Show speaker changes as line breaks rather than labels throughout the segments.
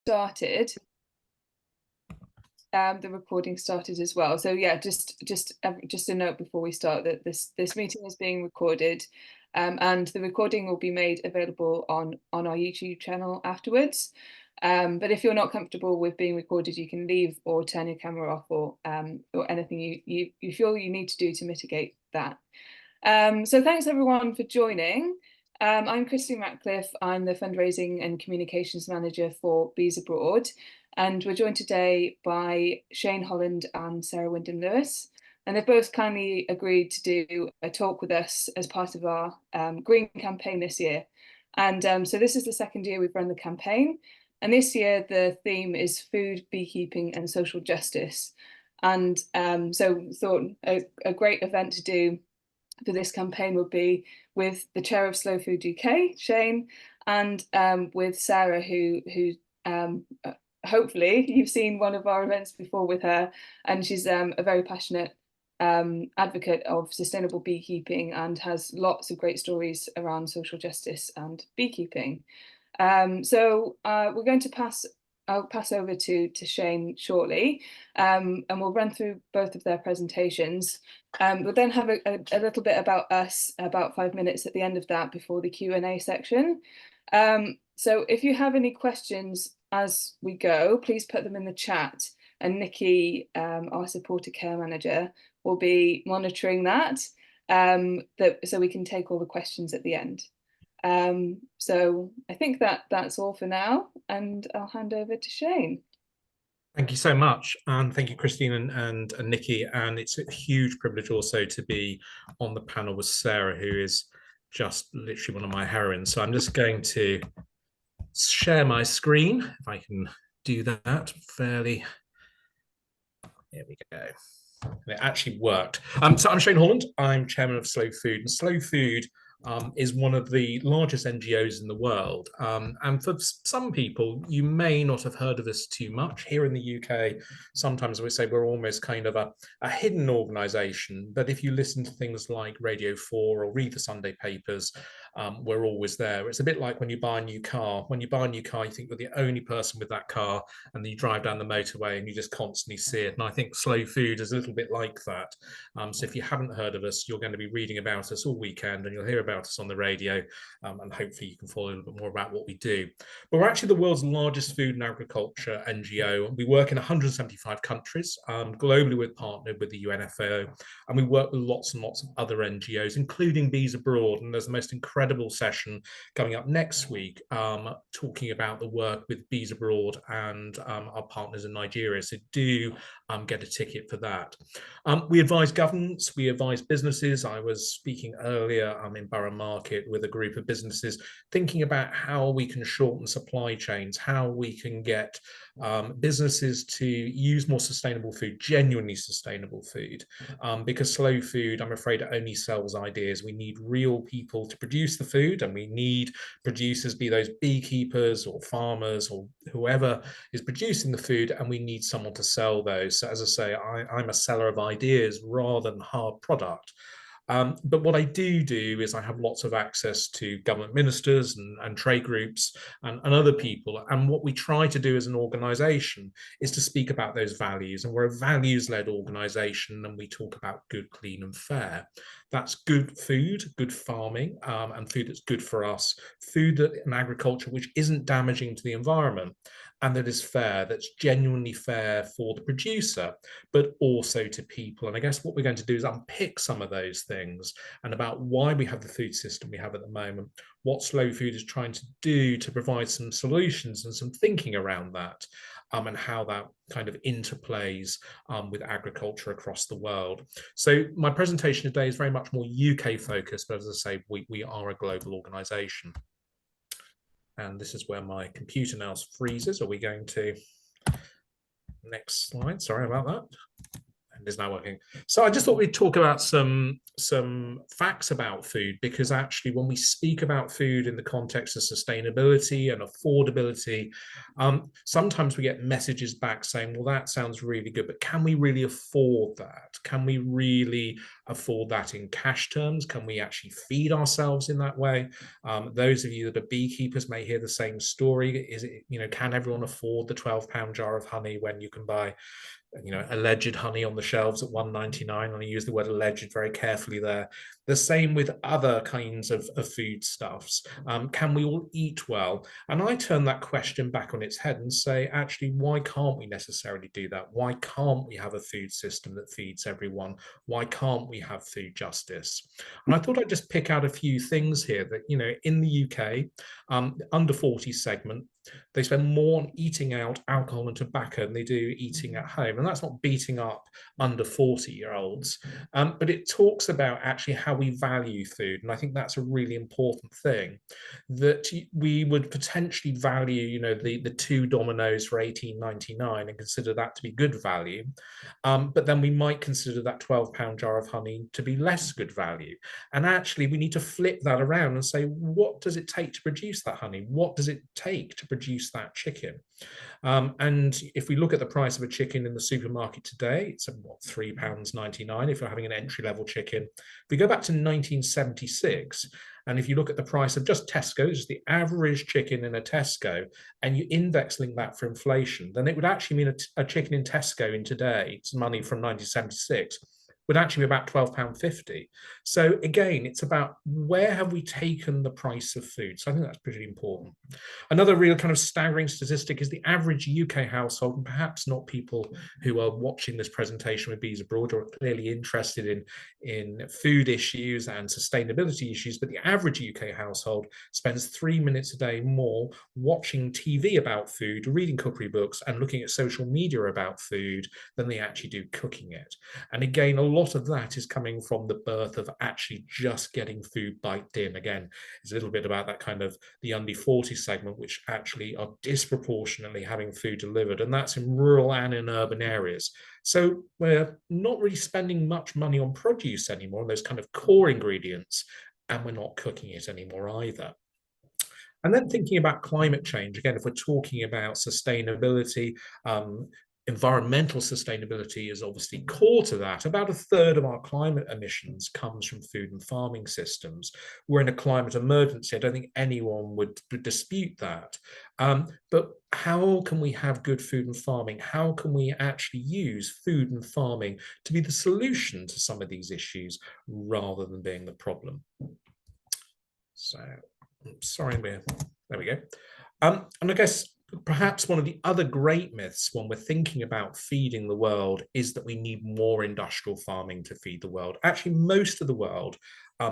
started, the recording started as well. So yeah, just a note before we start that this meeting is being recorded, and the recording will be made available on our YouTube channel afterwards. But if you're not comfortable with being recorded, you can leave or turn your camera off, or anything you feel you need to do to mitigate that. So thanks everyone for joining. I'm Christine Ratcliffe. I'm the Fundraising and Communications Manager for Bees Abroad, and we're joined today by Shane Holland and Sarah Wyndham Lewis, and they've both kindly agreed to do a talk with us as part of our green campaign this year. And so this is the second year we've run the campaign, and this year the theme is food, beekeeping and social justice. And so thought a great event to do for this campaign would be with the chair of Slow Food UK, Shane, and with Sarah, who hopefully you've seen one of our events before with her, and she's a very passionate advocate of sustainable beekeeping and has lots of great stories around social justice and beekeeping. So we're going to I'll pass over to Shane shortly, and we'll run through both of their presentations. We'll then have a little bit about us, about 5 minutes at the end of that before the Q&A section. So if you have any questions as we go, please put them in the chat, and Nikki, our supporter care manager, will be monitoring that, so we can take all the questions at the end. So I think that's all for now, and I'll hand over to Shane.
Thank you so much, and thank you, Christine and Nikki. And it's a huge privilege also to be on the panel with Sarah, who is just literally one of my heroines. So I'm just going to share my screen, if I can do that fairly. Here we go. It actually worked. So I'm Shane Holland. I'm chairman of Slow Food, and Slow Food is one of the largest NGOs in the world. And for some people, you may not have heard of us too much. Here in the UK, sometimes we say we're almost kind of a hidden organisation. But if you listen to things like Radio 4 or read the Sunday papers, we're always there. It's a bit like when you buy a new car. When you buy a new car, you think you're the only person with that car, and then you drive down the motorway and you just constantly see it. And I think Slow Food is a little bit like that. So if you haven't heard of us, you're going to be reading about us all weekend, and you'll hear about us on the radio, and hopefully you can follow a little bit more about what we do. But we're actually the world's largest food and agriculture NGO. We work in 175 countries. Globally, we're partnered with the UNFAO, and we work with lots and lots of other NGOs, including Bees Abroad. And there's the most incredible session coming up next week, talking about the work with Bees Abroad and our partners in Nigeria. So do get a ticket for that. We advise governments, we advise businesses. I was speaking earlier in Borough Market with a group of businesses thinking about how we can shorten supply chains, how we can get businesses to use more sustainable food, genuinely sustainable food, because Slow Food, I'm afraid, it only sells ideas. We need real people to produce the food, and we need producers, be those beekeepers or farmers or whoever is producing the food, and we need someone to sell those. So as I say, I'm a seller of ideas rather than hard product. But what I do is I have lots of access to government ministers and trade groups and other people. And what we try to do as an organisation is to speak about those values. And we're a values-led organisation, and we talk about good, clean and fair. That's good food, good farming, and food that's good for us, food and agriculture which isn't damaging to the environment, and that is fair, that's genuinely fair for the producer, but also to people. And I guess what we're going to do is unpick some of those things, and about why we have the food system we have at the moment, what Slow Food is trying to do to provide some solutions and some thinking around that, and how that kind of interplays with agriculture across the world. So my presentation today is very much more UK focused, but as I say, we are a global organisation. And this is where my computer now freezes. Are we going to next slide? Sorry about that. And is now working. So I just thought we'd talk about some facts about food, because actually when we speak about food in the context of sustainability and affordability, sometimes we get messages back saying, well, that sounds really good, but can we really afford that? Can we really afford that in cash terms? Can we actually feed ourselves in that way? Those of you that are beekeepers may hear the same story. Is it, can everyone afford the £12 jar of honey when you can buy alleged honey on the shelves at £1.99, and I use the word alleged very carefully there. The same with other kinds of foodstuffs. Can we all eat well? And I turn that question back on its head and say, actually, why can't we necessarily do that? Why can't we have a food system that feeds everyone? Why can't we have food justice? And I thought I'd just pick out a few things here that, in the UK, under 40 segment, they spend more on eating out alcohol and tobacco than they do eating at home. And that's not beating up under 40-year-olds, but it talks about actually how we value food. And I think that's a really important thing, that we would potentially value, the two Dominoes for 18.99 and consider that to be good value. But then we might consider that £12 jar of honey to be less good value. And actually, we need to flip that around and say, what does it take to produce that honey? What does it take to produce that chicken? And if we look at the price of a chicken in the supermarket today, it's what, £3.99 if you're having an entry-level chicken. If we go back to 1976, and if you look at the price of just Tesco, just the average chicken in a Tesco, and you index link that for inflation, then it would actually mean a chicken in Tesco in today's money from 1976 would actually be about £12.50. So again, it's about where have we taken the price of food? So I think that's pretty important. Another real kind of staggering statistic is the average UK household, and perhaps not people who are watching this presentation with Bees Abroad or are clearly interested in food issues and sustainability issues, but the average UK household spends 3 minutes a day more watching TV about food, reading cookery books, and looking at social media about food than they actually do cooking it. And again, a lot of that is coming from the birth of actually just getting food biked in. Again, it's a little bit about that kind of the under 40 segment, which actually are disproportionately having food delivered, and that's in rural and in urban areas. So we're not really spending much money on produce anymore, on those kind of core ingredients, and we're not cooking it anymore either. And then thinking about climate change, again, if we're talking about sustainability, environmental sustainability is obviously core to that. About a third of our climate emissions comes from food and farming systems. We're in a climate emergency. I don't think anyone would dispute that. But how can we have good food and farming? How can we actually use food and farming to be the solution to some of these issues rather than being the problem? So, sorry, there we go. And I guess perhaps one of the other great myths when we're thinking about feeding the world is that we need more industrial farming to feed the world. Actually, most of the world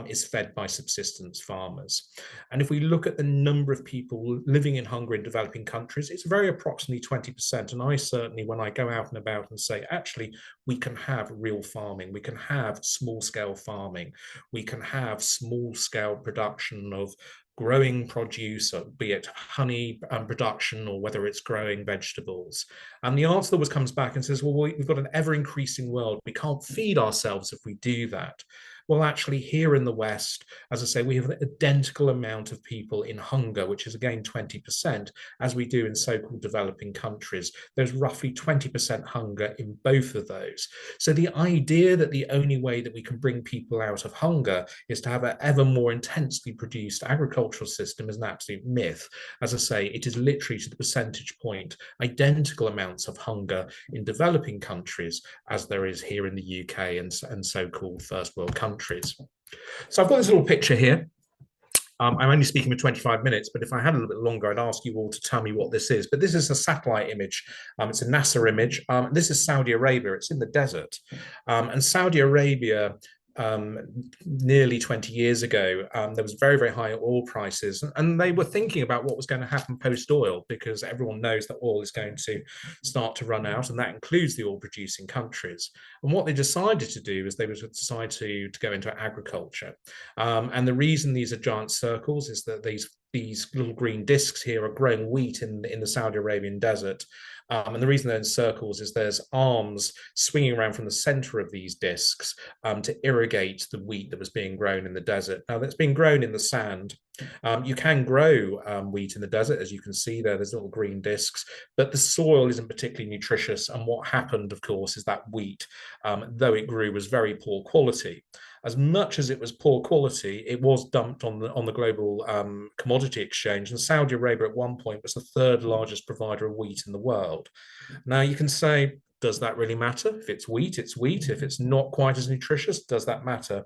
is fed by subsistence farmers. And if we look at the number of people living in hunger in developing countries, it's very approximately 20%. And I certainly, when I go out and about and say, actually, we can have real farming, we can have small scale farming, we can have small scale production of growing produce, be it honey production or whether it's growing vegetables. And the answer always comes back and says, well, we've got an ever-increasing world. We can't feed ourselves if we do that. Well, actually, here in the West, as I say, we have an identical amount of people in hunger, which is again 20%, as we do in so-called developing countries. There's roughly 20% hunger in both of those. So the idea that the only way that we can bring people out of hunger is to have an ever more intensely produced agricultural system is an absolute myth. As I say, it is literally to the percentage point, identical amounts of hunger in developing countries as there is here in the UK and so-called first world countries. So I've got this little picture here. I'm only speaking for 25 minutes, but if I had a little bit longer, I'd ask you all to tell me what this is. But this is a satellite image. It's a NASA image. This is Saudi Arabia. It's in the desert. And Saudi Arabia, nearly 20 years ago, there was very, very high oil prices, and they were thinking about what was going to happen post-oil, because everyone knows that oil is going to start to run out, and that includes the oil-producing countries. And what they decided to do is they would decide to go into agriculture. And the reason these are giant circles is that these these little green discs here are growing wheat in the Saudi Arabian desert. And the reason they're in circles is there's arms swinging around from the center of these discs to irrigate the wheat that was being grown in the desert. Now, that's been grown in the sand. You can grow wheat in the desert, as you can see there, there's little green discs, but the soil isn't particularly nutritious. And what happened, of course, is that wheat, though it grew, was very poor quality. As much as it was poor quality, it was dumped on the global commodity exchange. And Saudi Arabia at one point was the third largest provider of wheat in the world. Now you can say, does that really matter? If it's wheat, it's wheat. If it's not quite as nutritious, does that matter?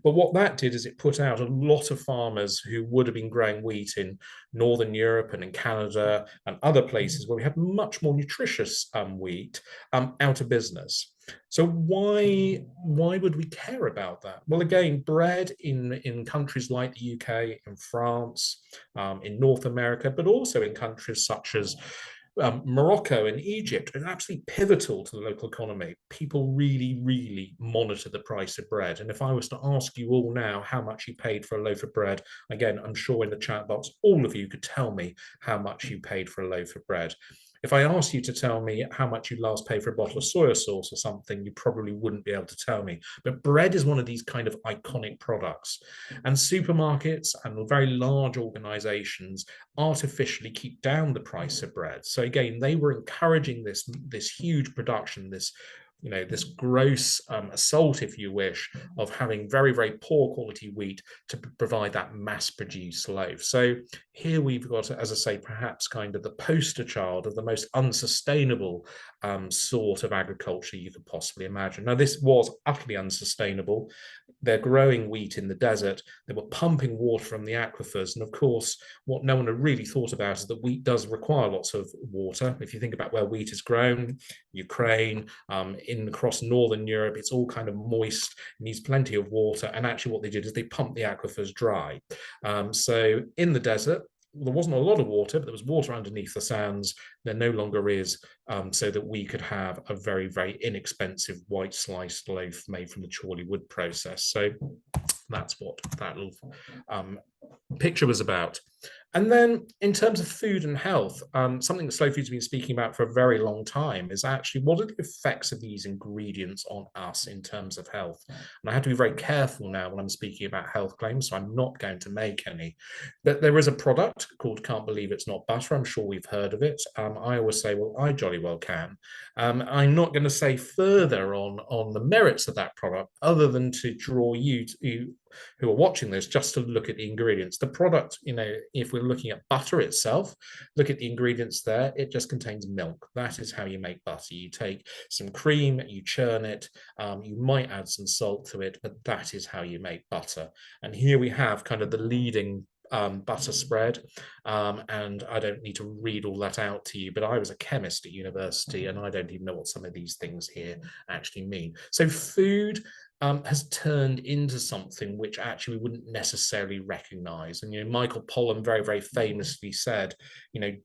But what that did is it put out a lot of farmers who would have been growing wheat in Northern Europe and in Canada and other places where we have much more nutritious wheat out of business. So why would we care about that? Well, again, bread in countries like the UK, in France, in North America, but also in countries such as Morocco and Egypt are absolutely pivotal to the local economy. People really, really monitor the price of bread. And if I was to ask you all now how much you paid for a loaf of bread, again, I'm sure in the chat box, all of you could tell me how much you paid for a loaf of bread. If I asked you to tell me how much you last paid for a bottle of soy sauce or something, you probably wouldn't be able to tell me. But bread is one of these kind of iconic products. And supermarkets and very large organizations artificially keep down the price of bread. So again, they were encouraging this huge production, this gross assault, if you wish, of having very, very poor quality wheat to provide that mass-produced loaf. So here we've got, as I say, perhaps kind of the poster child of the most unsustainable sort of agriculture you could possibly imagine. Now, this was utterly unsustainable. They're growing wheat in the desert. They were pumping water from the aquifers. And of course, what no one had really thought about is that wheat does require lots of water. If you think about where wheat is grown, Ukraine, across Northern Europe, it's all kind of moist, needs plenty of water. And actually what they did is they pumped the aquifers dry. So in the desert, there wasn't a lot of water, but there was water underneath the sands. There no longer is, so that we could have a very, very inexpensive white sliced loaf made from the Chorley wood process. So that's what that little picture was about. And then in terms of food and health, something that Slow Food's been speaking about for a very long time is actually what are the effects of these ingredients on us in terms of health? And I have to be very careful now when I'm speaking about health claims, so I'm not going to make any. But there is a product called Can't Believe It's Not Butter. I'm sure we've heard of it. I always say, well, I jolly well can. I'm not going to say further on the merits of that product other than to draw you to who are watching this just to look at the ingredients. The product, if we're looking at butter itself, look at the ingredients there. It just contains milk. That is how you make butter. You take some cream, you churn it, you might add some salt to it, but that is how you make butter. And here we have kind of the leading butter spread, and I don't need to read all that out to you, but I was a chemist at university and I don't even know what some of these things here actually mean. So food has turned into something which actually we wouldn't necessarily recognize. And, Michael Pollan very, very famously said,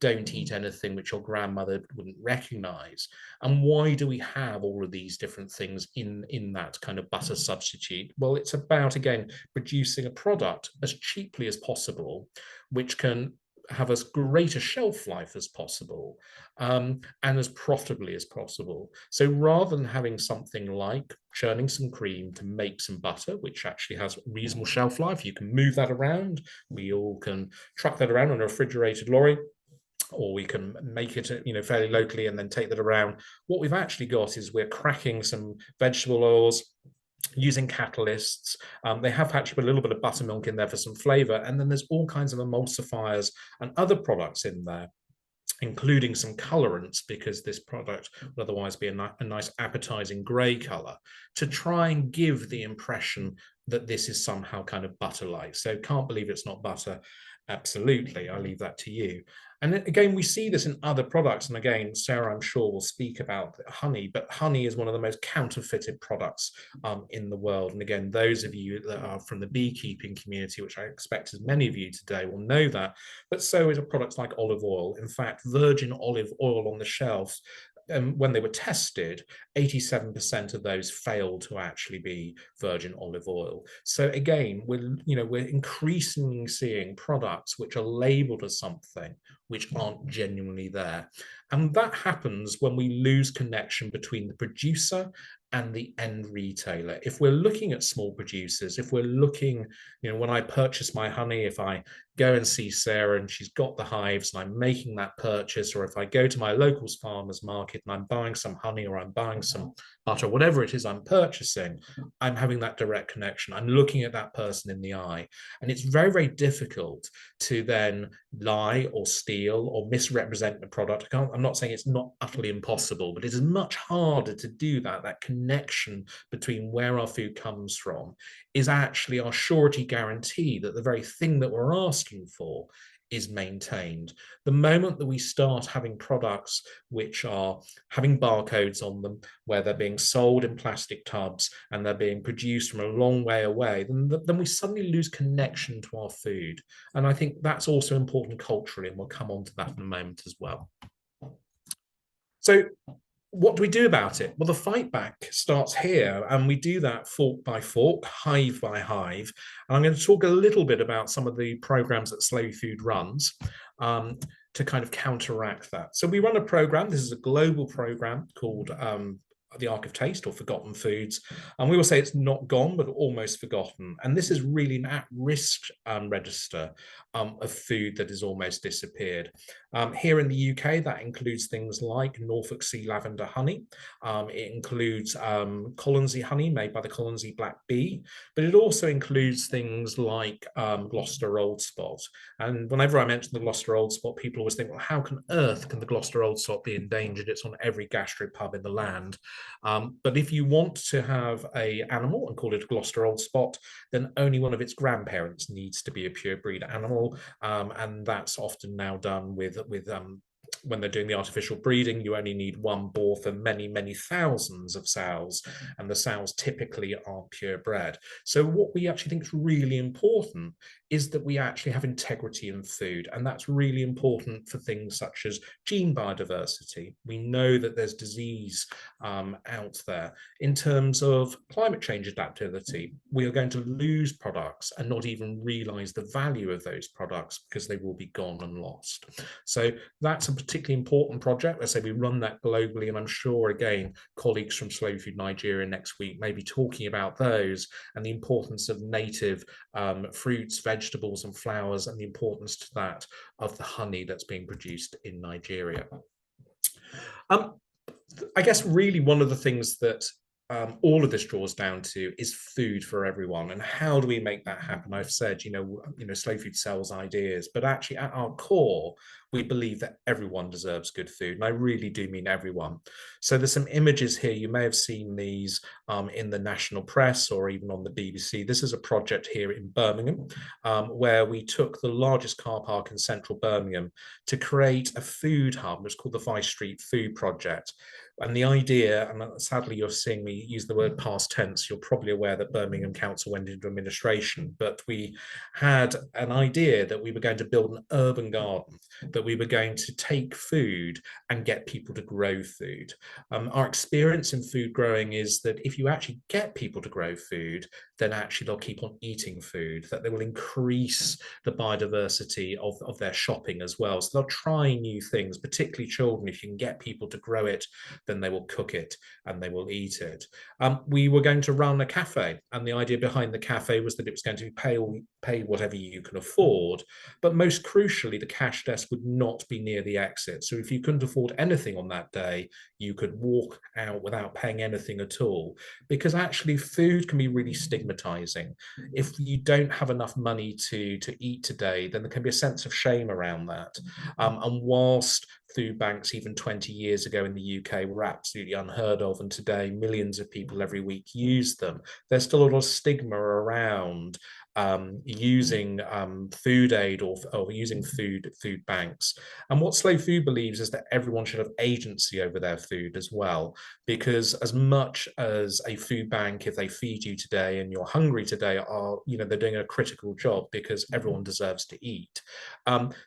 don't eat anything which your grandmother wouldn't recognize. And why do we have all of these different things in that kind of butter substitute? Well, it's about, again, producing a product as cheaply as possible, which can have as great a shelf life as possible, and as profitably as possible. So rather than having something like churning some cream to make some butter, which actually has reasonable shelf life, you can move that around. We all can truck that around on a refrigerated lorry, or we can make it, fairly locally and then take that around. What we've actually got is we're cracking some vegetable oils, using catalysts. They have actually put a little bit of buttermilk in there for some flavor. And then there's all kinds of emulsifiers and other products in there, including some colorants, because this product would otherwise be a nice appetizing gray color, to try and give the impression that this is somehow kind of butter-like. So Can't Believe It's Not Butter. Absolutely, I leave that to you. And again, we see this in other products. And again, Sarah, I'm sure, will speak about honey, but honey is one of the most counterfeited products in the world. And again, those of you that are from the beekeeping community, which I expect as many of you today will know that, but so is products like olive oil. In fact, virgin olive oil on the shelves when they were tested, 87% of those failed to actually be virgin olive oil. So again, we're increasingly seeing products which are labeled as something which aren't genuinely there. And that happens when we lose connection between the producer and the end retailer. If we're looking at small producers, if we're looking, when I purchase my honey, if I go and see Sarah and she's got the hives and I'm making that purchase, or if I go to my local farmer's market and I'm buying some honey or I'm buying some butter, whatever it is I'm purchasing, I'm having that direct connection. I'm looking at that person in the eye. And it's very, very difficult to then lie or steal or misrepresent the product. I'm not saying it's not utterly impossible, but it is much harder to do that. That connection between where our food comes from is actually our surety guarantee that the very thing that we're asking for is maintained. The moment that we start having products which are having barcodes on them, where they're being sold in plastic tubs and they're being produced from a long way away, then we suddenly lose connection to our food. And I think that's also important culturally, and we'll come on to that in a moment as well. So what do we do about it? Well, the fight back starts here, and we do that fork by fork, hive by hive. And I'm going to talk a little bit about some of the programs that Slow Food runs to kind of counteract that. So we run a program. This is a global program called the Ark of Taste, or Forgotten Foods. And we will say it's not gone, but almost forgotten. And this is really an at-risk register of food that has almost disappeared. Here in the UK, that includes things like Norfolk Sea Lavender honey. It includes Colonsey honey made by the Colonsey Black Bee, but it also includes things like Gloucester Old Spot. And whenever I mention the Gloucester Old Spot, people always think, well, how on earth can the Gloucester Old Spot be endangered? It's on every gastropub in the land. But if you want to have an animal and call it a Gloucester Old Spot, then only one of its grandparents needs to be a purebred animal. And that's often now done with when they're doing the artificial breeding. You only need one boar for many, many thousands of sows, and the sows typically aren't purebred. So what we actually think is really important is that we actually have integrity in food, and that's really important for things such as gene biodiversity. We know that there's disease out there. In terms of climate change adaptability, we are going to lose products and not even realize the value of those products because they will be gone and lost. So that's a particularly important project. Let's say we run that globally, and I'm sure, again, colleagues from Slow Food Nigeria next week may be talking about those and the importance of native fruits, vegetables and flowers, and the importance to that of the honey that's being produced in Nigeria. I guess really one of the things that all of this draws down to is food for everyone, and how do we make that happen? I've said, Slow Food sells ideas, but actually at our core, we believe that everyone deserves good food, and I really do mean everyone. So there's some images here. You may have seen these in the national press or even on the BBC. This is a project here in Birmingham, where we took the largest car park in central Birmingham to create a food hub. It's called the Vice Street Food Project. And the idea, and sadly you're seeing me use the word past tense, you're probably aware that Birmingham Council went into administration, but we had an idea that we were going to build an urban garden, that we were going to take food and get people to grow food. Our experience in food growing is that if you actually get people to grow food, then actually they'll keep on eating food, that they will increase the biodiversity of their shopping as well. So they'll try new things, particularly children. If you can get people to grow it, then they will cook it and they will eat it. We were going to run a cafe, and the idea behind the cafe was that it was going to pay whatever you can afford, but most crucially, the cash desk would not be near the exit. So if you couldn't afford anything on that day, you could walk out without paying anything at all, because actually food can be really stigmatizing. If you don't have enough money to eat today, then there can be a sense of shame around that. And whilst food banks even 20 years ago in the UK were absolutely unheard of, and today millions of people every week use them, there's still a lot of stigma around using food aid or using food banks. And what Slow Food believes is that everyone should have agency over their food as well, because as much as a food bank, if they feed you today and you're hungry today, are, you know, they're doing a critical job because everyone deserves to eat.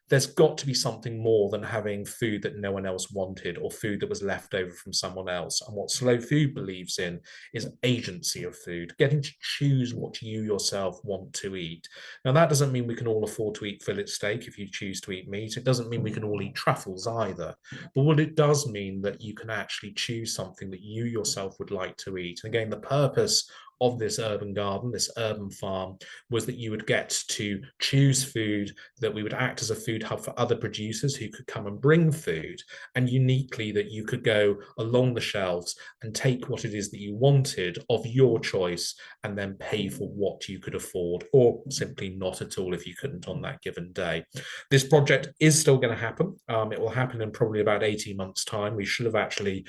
There's got to be something more than having food that no one else wanted or food that was left over from someone else. And what Slow Food believes in is agency of food, getting to choose what you yourself want to eat. Now, that doesn't mean we can all afford to eat fillet steak if you choose to eat meat. It doesn't mean we can all eat truffles either. But what it does mean that you can actually choose something that you yourself would like to eat. And again, the purpose of this urban garden, this urban farm, was that you would get to choose food, that we would act as a food hub for other producers who could come and bring food, and uniquely that you could go along the shelves and take what it is that you wanted of your choice and then pay for what you could afford, or simply not at all if you couldn't on that given day. This project is still going to happen. It will happen in probably about 18 months' time. We should have actually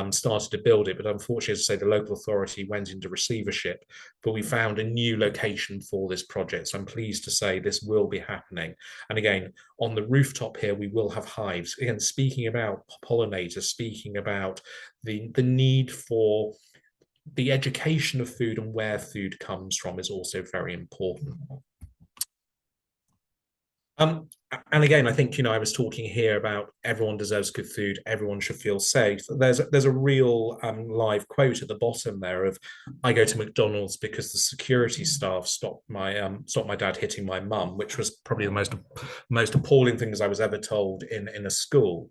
started to build it, but unfortunately, as I say, the local authority went into receivership, but we found a new location for this project. So I'm pleased to say this will be happening. And again, on the rooftop here, we will have hives. Again, speaking about pollinators, speaking about the need for the education of food and where food comes from is also very important. And again, I think, you know, I was talking here about everyone deserves good food, everyone should feel safe. There's a real live quote at the bottom there of, I go to McDonald's because the security staff stopped my dad hitting my mum, which was probably the most appalling things I was ever told in a school.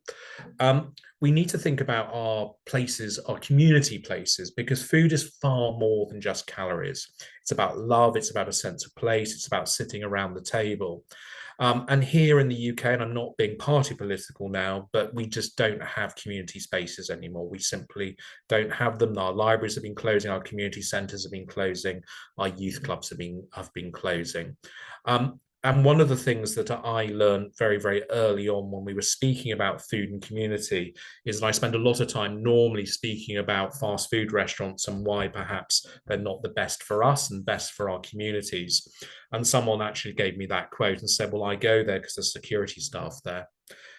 We need to think about our places, our community places, because food is far more than just calories. It's about love, it's about a sense of place, it's about sitting around the table. And here in the UK, and I'm not being party political now, but we just don't have community spaces anymore. We simply don't have them. Our libraries have been closing, our community centres have been closing, our youth clubs have been closing. And one of the things that I learned very, very early on when we were speaking about food and community is that I spend a lot of time normally speaking about fast food restaurants and why perhaps they're not the best for us and best for our communities. And someone actually gave me that quote and said, well, I go there because there's security staff there.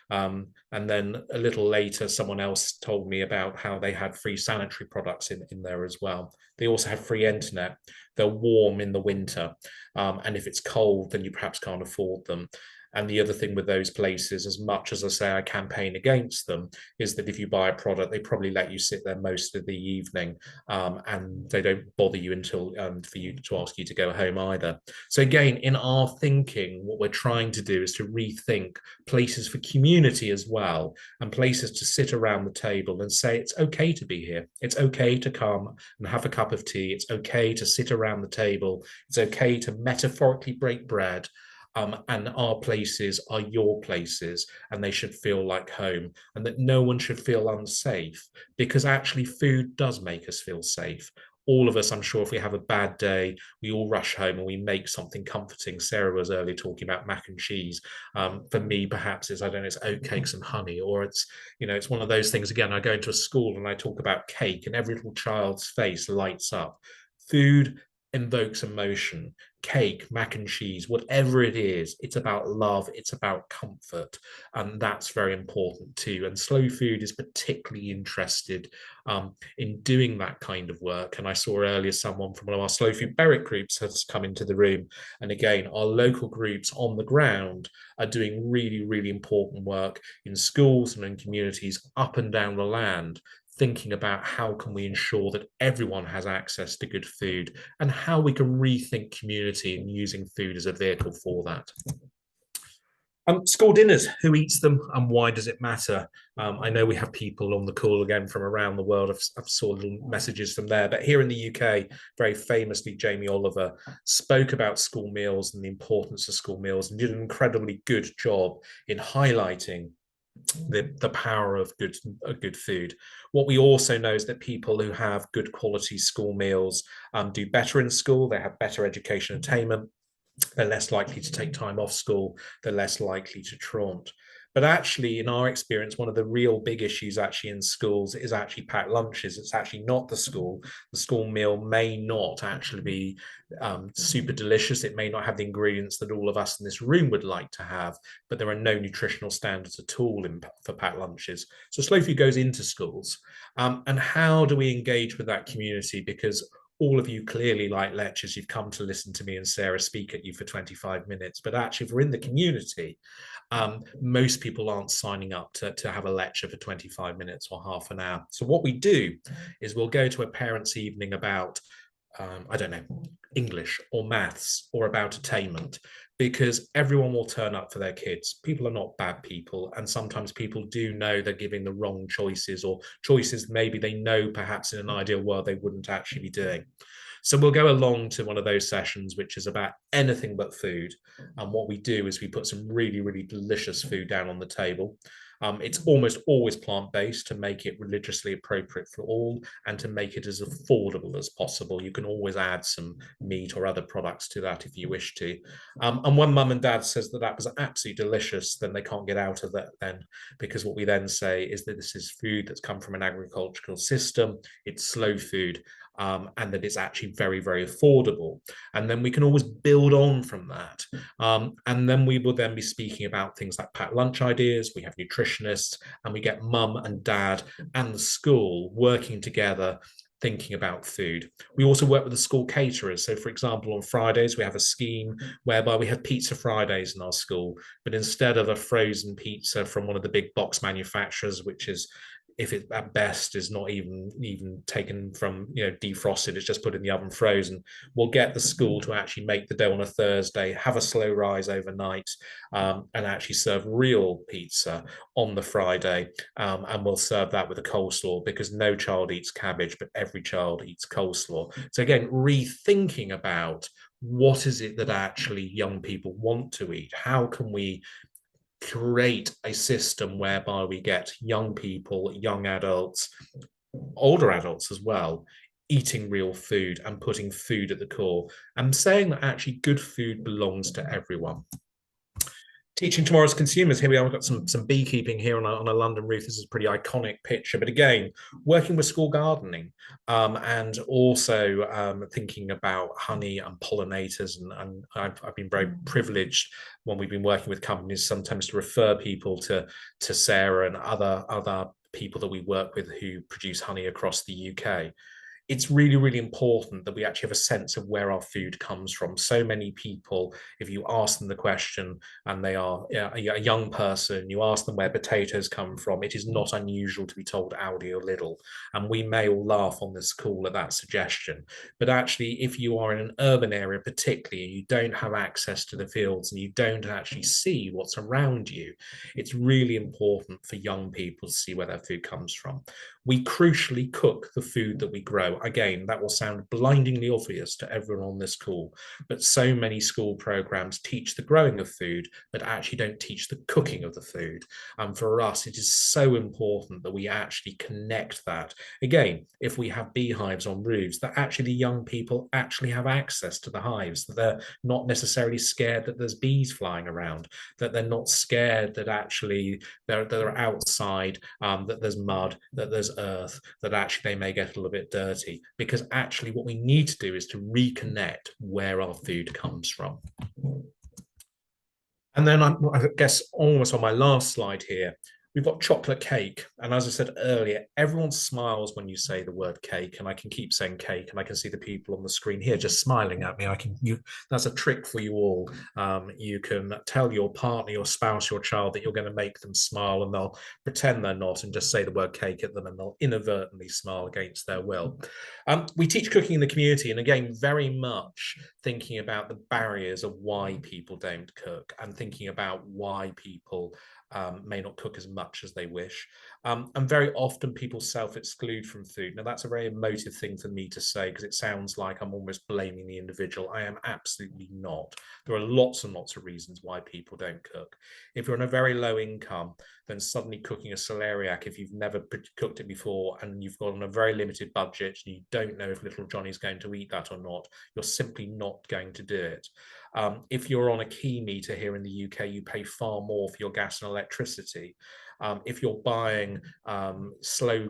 And then a little later, someone else told me about how they had free sanitary products in there as well. They also have free internet. They're warm in the winter. And if it's cold, then you perhaps can't afford them. And the other thing with those places, as much as I say I campaign against them, is that if you buy a product, they probably let you sit there most of the evening, and they don't bother you until for you to ask you to go home either. So again, in our thinking, what we're trying to do is to rethink places for community as well, and places to sit around the table and say, it's okay to be here. It's okay to come and have a cup of tea. It's okay to sit around the table. It's okay to metaphorically break bread. And our places are your places, and they should feel like home, and that no one should feel unsafe, because actually food does make us feel safe. All of us, I'm sure, if we have a bad day, we all rush home and we make something comforting. Sarah was earlier talking about mac and cheese. For me, perhaps it's, I don't know, it's oatcakes and honey, or it's, you know, it's one of those things. Again, I go into a school and I talk about cake, and every little child's face lights up. Food invokes emotion. Cake, mac and cheese, whatever it is, it's about love, it's about comfort, and that's very important too. And Slow Food is particularly interested in doing that kind of work. And I saw earlier someone from one of our Slow Food Berwick groups has come into the room, and again, our local groups on the ground are doing really, really important work in schools and in communities up and down the land, thinking about how can we ensure that everyone has access to good food, and how we can rethink community and using food as a vehicle for that. School dinners, who eats them and why does it matter? I know we have people on the call again from around the world. I've saw little messages from there, but here in the UK, very famously, Jamie Oliver spoke about school meals and the importance of school meals, and did an incredibly good job in highlighting the power of good food. What we also know is that people who have good quality school meals do better in school. They have better education attainment. They're less likely to take time off school. They're less likely to traunt. But actually, in our experience, one of the real big issues actually in schools is actually packed lunches. It's actually not the school. The school meal may not actually be super delicious. It may not have the ingredients that all of us in this room would like to have, but there are no nutritional standards at all for packed lunches. So slow food goes into schools. And how do we engage with that community? Because all of you clearly like lectures. You've come to listen to me and Sarah speak at you for 25 minutes. But actually, if we're in the community, most people aren't signing up to have a lecture for 25 minutes or half an hour. So what we do is we'll go to a parents' evening about I don't know, English or maths or about attainment, because everyone will turn up for their kids. People are not bad people. And sometimes people do know they're giving the wrong choices, or choices maybe they know perhaps in an ideal world they wouldn't actually be doing. So we'll go along to one of those sessions, which is about anything but food. And what we do is we put some really, really delicious food down on the table. It's almost always plant-based to make it religiously appropriate for all and to make it as affordable as possible. You can always add some meat or other products to that if you wish to. And when mum and dad says that was absolutely delicious, then they can't get out of that then, because what we then say is that this is food that's come from an agricultural system, it's slow food, and that it's actually very, very affordable. And then we can always build on from that. And then we will then be speaking about things like packed lunch ideas. We have nutritionists, and we get mum and dad and the school working together thinking about food. We also work with the school caterers. So, for example, on Fridays, we have a scheme whereby we have Pizza Fridays in our school, but instead of a frozen pizza from one of the big box manufacturers, which is, if it at best is not even taken from, defrosted, it's just put in the oven frozen, we'll get the school to actually make the dough on a Thursday, have a slow rise overnight, and actually serve real pizza on the Friday, and we'll serve that with a coleslaw, because no child eats cabbage, but every child eats coleslaw. So again, rethinking about what is it that actually young people want to eat? How can we create a system whereby we get young people, young adults, older adults as well, eating real food and putting food at the core, and saying that actually good food belongs to everyone. Teaching tomorrow's consumers. Here we are. We've got some beekeeping here on a London roof. This is a pretty iconic picture. But again, working with school gardening, and also thinking about honey and pollinators. And I've been very privileged when we've been working with companies sometimes to refer people to Sarah and other people that we work with who produce honey across the UK. It's really, really important that we actually have a sense of where our food comes from. So many people, if you ask them the question and they are a young person, you ask them where potatoes come from, it is not unusual to be told Aldi or Lidl. And we may all laugh on this call at that suggestion. But actually, if you are in an urban area, particularly, and you don't have access to the fields and you don't actually see what's around you, it's really important for young people to see where their food comes from. We crucially cook the food that we grow. Again, that will sound blindingly obvious to everyone on this call, but so many school programs teach the growing of food, but actually don't teach the cooking of the food. And for us, it is so important that we actually connect that. Again, if we have beehives on roofs, that actually the young people actually have access to the hives, that they're not necessarily scared that there's bees flying around, that they're not scared that actually they're outside, that there's mud, that there's earth, that actually they may get a little bit dirty, because actually what we need to do is to reconnect where our food comes from. And then I guess almost on my last slide here, we've got chocolate cake. And as I said earlier, everyone smiles when you say the word cake, and I can keep saying cake, and I can see the people on the screen here just smiling at me. That's a trick for you all. You can tell your partner, your spouse, your child that you're going to make them smile, and they'll pretend they're not and just say the word cake at them, and they'll inadvertently smile against their will. We teach cooking in the community, and again, very much thinking about the barriers of why people don't cook, and thinking about why people may not cook as much as they wish. And very often people self-exclude from food. Now, that's a very emotive thing for me to say, because it sounds like I'm almost blaming the individual. I am absolutely not. There are lots and lots of reasons why people don't cook. If you're on a very low income, then suddenly cooking a celeriac, if you've never cooked it before and you've got on a very limited budget and you don't know if little Johnny's going to eat that or not, you're simply not going to do it. If you're on a key meter here in the UK, you pay far more for your gas and electricity. If you're buying slow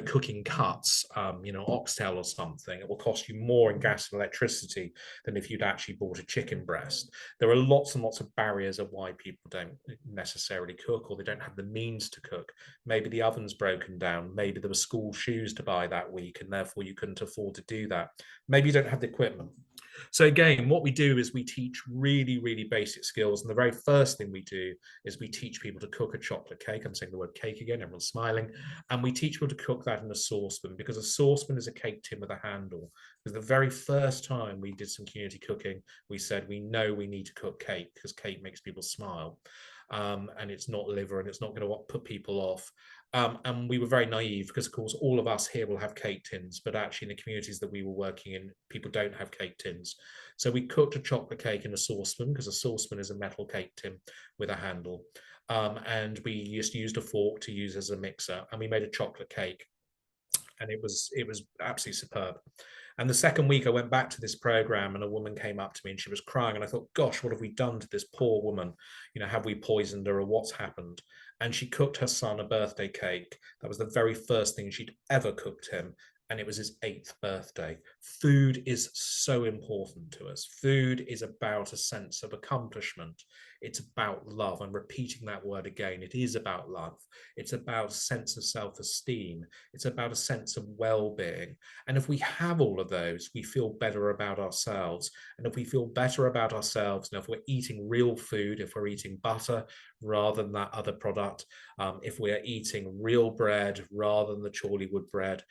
cooking cuts, oxtail or something, it will cost you more in gas and electricity than if you'd actually bought a chicken breast. There are lots and lots of barriers of why people don't necessarily cook, or they don't have the means to cook. Maybe the oven's broken down. Maybe there were school shoes to buy that week, and therefore you couldn't afford to do that. Maybe you don't have the equipment. So again, what we do is we teach really, really basic skills. And the very first thing we do is we teach people to cook a chocolate cake. I'm saying the word cake again, everyone's smiling. And we teach people to cook that in a saucepan, because a saucepan is a cake tin with a handle. Because the very first time we did some community cooking, we said, we know we need to cook cake because cake makes people smile. And it's not liver, and it's not going to put people off. And we were very naive, because of course all of us here will have cake tins, but actually in the communities that we were working in, people don't have cake tins. So we cooked a chocolate cake in a saucepan, because a saucepan is a metal cake tin with a handle. And we just used a fork to use as a mixer, and we made a chocolate cake, and it was absolutely superb. And the second week I went back to this program, and a woman came up to me and she was crying, and I thought, gosh, what have we done to this poor woman? Have we poisoned her, or what's happened? And she cooked her son a birthday cake. That was the very first thing she'd ever cooked him, and it was his 8th birthday. Food is so important to us. Food is about a sense of accomplishment. It's about love. I'm repeating that word again. It is about love. It's about a sense of self-esteem. It's about a sense of well-being. And if we have all of those, we feel better about ourselves. And if we feel better about ourselves, and if we're eating real food, if we're eating butter rather than that other product, if we're eating real bread rather than the Chorleywood bread,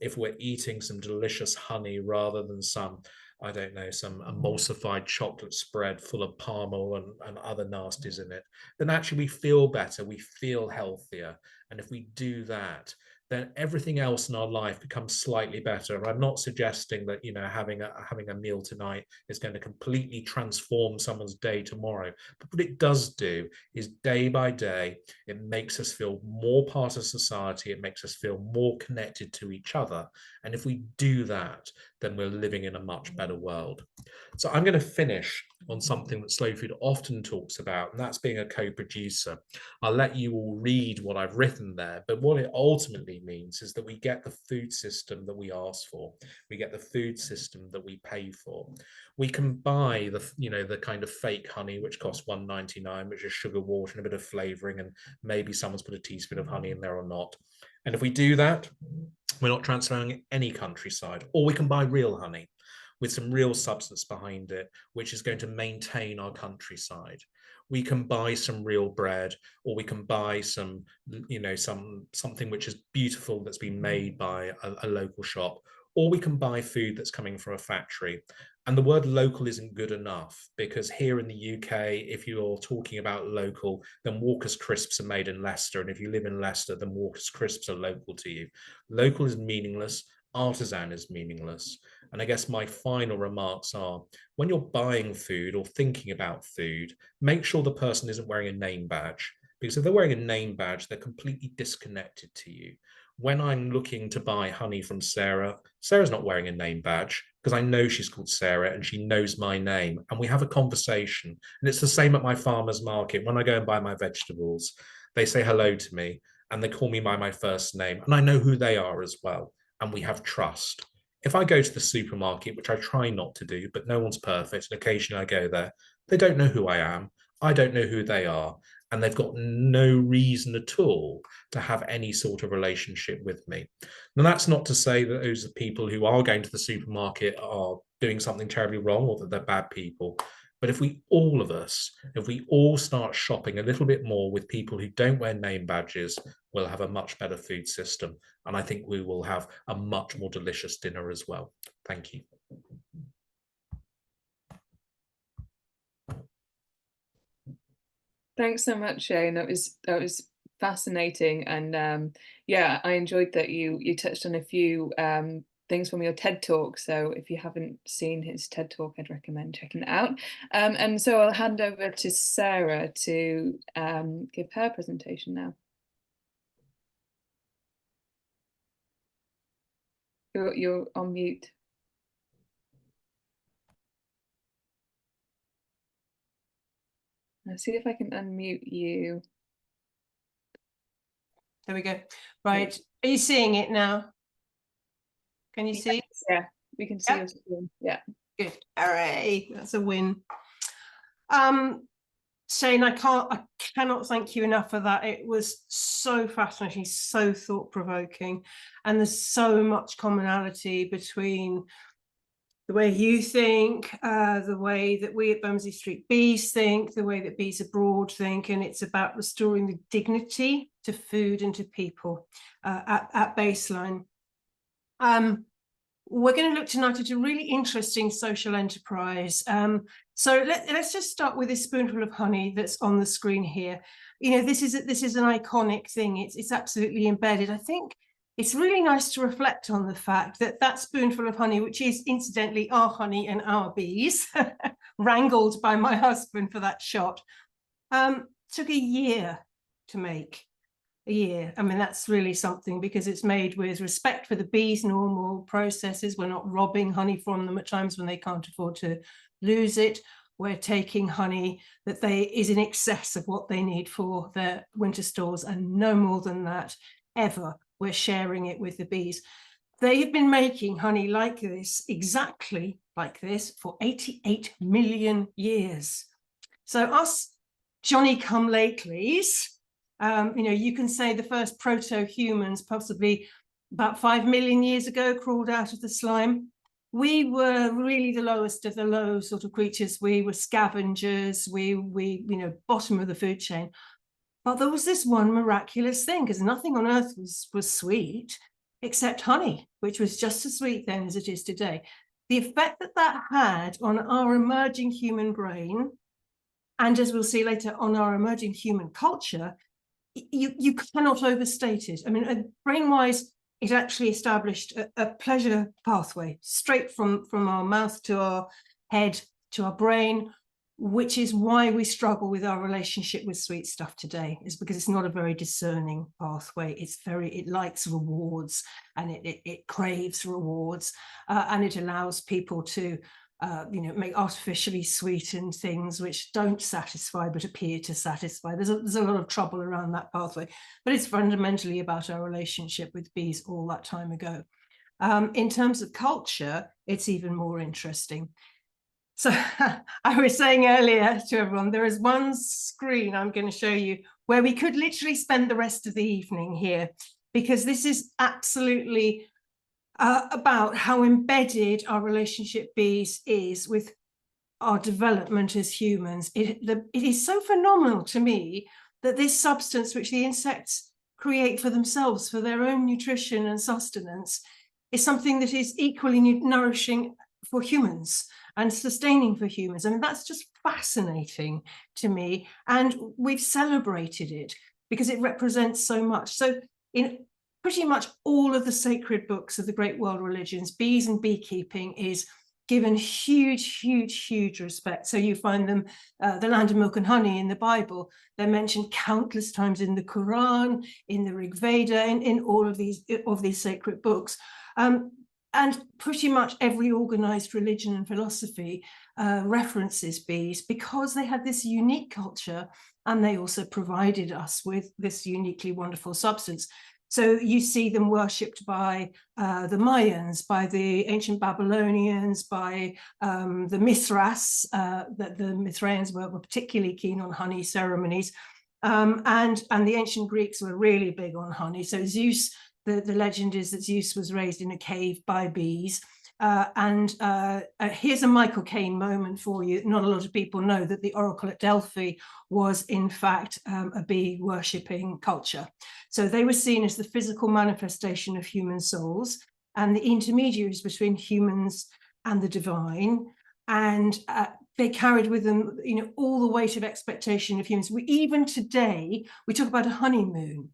if we're eating some delicious honey rather than some, I don't know, some emulsified chocolate spread full of palm oil and other nasties in it, then actually we feel better, we feel healthier. And if we do that, then everything else in our life becomes slightly better. And I'm not suggesting that having a meal tonight is going to completely transform someone's day tomorrow. But what it does do is, day by day, it makes us feel more part of society. It makes us feel more connected to each other. And if we do that, then we're living in a much better world. So I'm going to finish on something that Slow Food often talks about, and that's being a co-producer. I'll let you all read what I've written there, but what it ultimately means is that we get the food system that we ask for. We get the food system that we pay for. We can buy the kind of fake honey, which costs £1.99, which is sugar, water, and a bit of flavoring, and maybe someone's put a teaspoon of honey in there or not. And if we do that, we're not transferring any countryside. Or we can buy real honey with some real substance behind it, which is going to maintain our countryside. We can buy some real bread, or we can buy something which is beautiful that's been made by a local shop, or we can buy food that's coming from a factory. And the word local isn't good enough, because here in the UK, if you're talking about local, then Walker's crisps are made in Leicester. And if you live in Leicester, then Walker's crisps are local to you. Local is meaningless. Artisan is meaningless. And I guess my final remarks are, when you're buying food or thinking about food, make sure the person isn't wearing a name badge. Because if they're wearing a name badge, they're completely disconnected to you. When I'm looking to buy honey from Sarah, Sarah's not wearing a name badge, because I know she's called Sarah and she knows my name, and we have a conversation. And it's the same at my farmer's market. When I go and buy my vegetables, they say hello to me and they call me by my first name, and I know who they are as well. And we have trust. If I go to the supermarket, which I try not to do, but no one's perfect, and occasionally I go there, they don't know who I am. I don't know who they are. And they've got no reason at all to have any sort of relationship with me. Now, that's not to say that those are people who are going to the supermarket are doing something terribly wrong, or that they're bad people. But if we all start shopping a little bit more with people who don't wear name badges, we'll have a much better food system. And I think we will have a much more delicious dinner as well. Thank you.
Thanks so much, Shane. That was fascinating, and yeah, I enjoyed that you touched on a few things from your TED talk. So if you haven't seen his TED talk, I'd recommend checking it out. And so I'll hand over to Sarah to give her presentation now. You're on mute. Let's see if I can unmute you.
There we go. Right. Are you seeing it now? Can you see?
Yeah, we can see your screen. Yeah.
Good. Hooray. That's a win. Shane, I cannot thank you enough for that. It was so fascinating, so thought-provoking, and there's so much commonality between the way you think, the way that we at Bermondsey Street Bees think, the way that bees abroad think, and it's about restoring the dignity to food and to people at baseline. We're going to look tonight at a really interesting social enterprise. So let's just start with this spoonful of honey that's on the screen here. You know, this is an iconic thing. It's absolutely embedded. I think it's really nice to reflect on the fact that that spoonful of honey, which is incidentally our honey and our bees, wrangled by my husband for that shot, took a year to make. A year. I mean, that's really something, because it's made with respect for the bees' normal processes. We're not robbing honey from them at times when they can't afford to lose it. We're taking honey that is in excess of what they need for their winter stores, and no more than that ever. We're sharing it with the bees. They have been making honey like this, exactly like this, for 88 million years. So us Johnny-come-latelys, you know, you can say the first proto-humans, possibly about 5 million years ago, crawled out of the slime. We were really the lowest of the low sort of creatures. We were scavengers. We you know, bottom of the food chain. But there was this one miraculous thing, because nothing on earth was sweet except honey, which was just as sweet then as it is today. The effect that that had on our emerging human brain, and as we'll see later, on our emerging human culture, you cannot overstate it. I mean, brain-wise, it actually established a pleasure pathway straight from our mouth to our head to our brain, which is why we struggle with our relationship with sweet stuff today, is because it's not a very discerning pathway. It likes rewards, and it craves rewards, and it allows people to you know, make artificially sweetened things which don't satisfy but appear to satisfy. There's a lot of trouble around that pathway, but it's fundamentally about our relationship with bees all that time ago. In terms of culture, it's even more interesting. So I was saying earlier to everyone, there is one screen I'm going to show you where we could literally spend the rest of the evening here, because this is absolutely about how embedded our relationship bees is with our development as humans. It is so phenomenal to me that this substance which the insects create for themselves, for their own nutrition and sustenance, is something that is equally nourishing for humans and sustaining for humans. I mean, that's just fascinating to me. And we've celebrated it because it represents so much. So in pretty much all of the sacred books of the great world religions, bees and beekeeping is given huge, huge, huge respect. So you find them, the land of milk and honey in the Bible, they're mentioned countless times in the Quran, in the Rig Veda, in all of these sacred books. And pretty much every organized religion and philosophy references bees, because they had this unique culture, and they also provided us with this uniquely wonderful substance. So you see them worshipped by the Mayans, by the ancient Babylonians, by the Mithras, that the Mithraeans were particularly keen on honey ceremonies. And the ancient Greeks were really big on honey. So Zeus, the legend is that Zeus was raised in a cave by bees. Here's a Michael Caine moment for you. Not a lot of people know that the oracle at Delphi was in fact a bee worshipping culture. So they were seen as the physical manifestation of human souls and the intermediaries between humans and the divine. And they carried with them, you know, all the weight of expectation of humans. Even today, we talk about a honeymoon.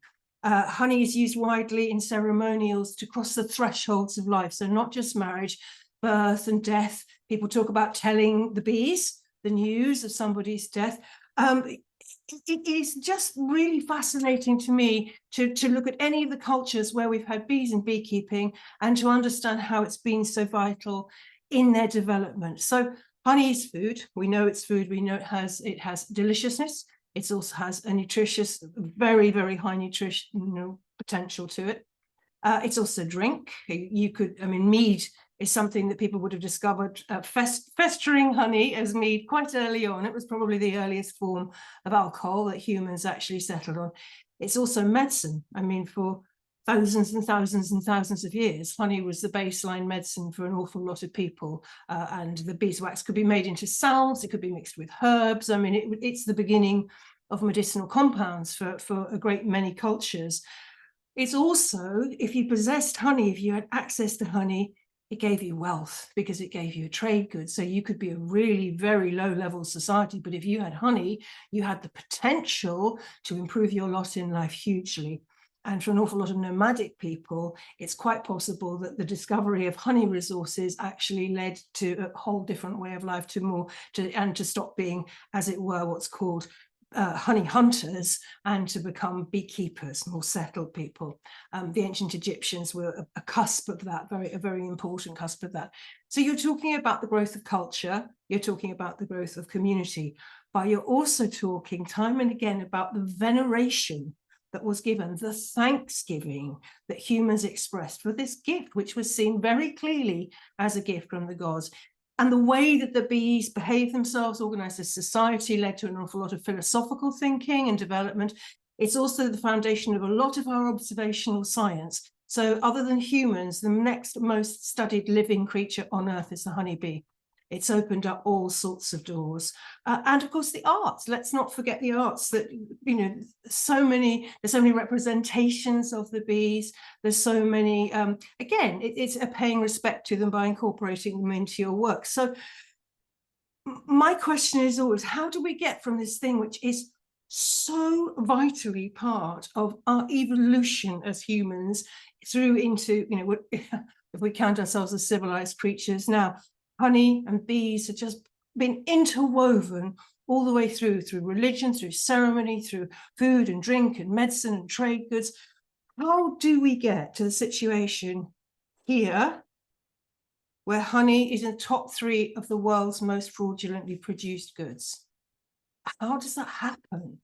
Honey is used widely in ceremonials to cross the thresholds of life. So not just marriage, birth and death. People talk about telling the bees the news of somebody's death. It is just really fascinating to me to look at any of the cultures where we've had bees and beekeeping, and to understand how it's been so vital in their development. So Honey is food. We know it's food. We know it has deliciousness. It also has a nutritious, very, very high nutritional potential to it. It's also drink. You could, I mean, mead is something that people would have discovered festering honey as mead quite early on. It was probably the earliest form of alcohol that humans actually settled on. It's also medicine. I mean, for thousands and thousands and thousands of years, honey was the baseline medicine for an awful lot of people. And the beeswax could be made into salves. It could be mixed with herbs. I mean, it's the beginning of medicinal compounds for a great many cultures. It's also, if you possessed honey, if you had access to honey, it gave you wealth because it gave you a trade good. So you could be a really very low level society, but if you had honey, you had the potential to improve your lot in life hugely. And for an awful lot of nomadic people, it's quite possible that the discovery of honey resources actually led to a whole different way of life, and to stop being, as it were, what's called honey hunters, and to become beekeepers, more settled people. The ancient Egyptians were a cusp of that, a very important cusp of that. So you're talking about the growth of culture, you're talking about the growth of community, but you're also talking time and again about the veneration that was given, the thanksgiving that humans expressed for this gift, which was seen very clearly as a gift from the gods. And the way that the bees behave themselves, organized a society, led to an awful lot of philosophical thinking and development. It's also the foundation of a lot of our observational science. So other than humans, the next most studied living creature on Earth is the honeybee. It's opened up all sorts of doors. And of course, the arts. Let's not forget the arts that, you know, there's so many representations of the bees. There's so many, again, it's a paying respect to them by incorporating them into your work. So my question is always, how do we get from this thing, which is so vitally part of our evolution as humans, through into, you know, if we count ourselves as civilized creatures now, honey and bees have just been interwoven all the way through religion, through ceremony, through food and drink and medicine and trade goods. How do we get to the situation here where honey is in the top 3 of the world's most fraudulently produced goods? How does that happen?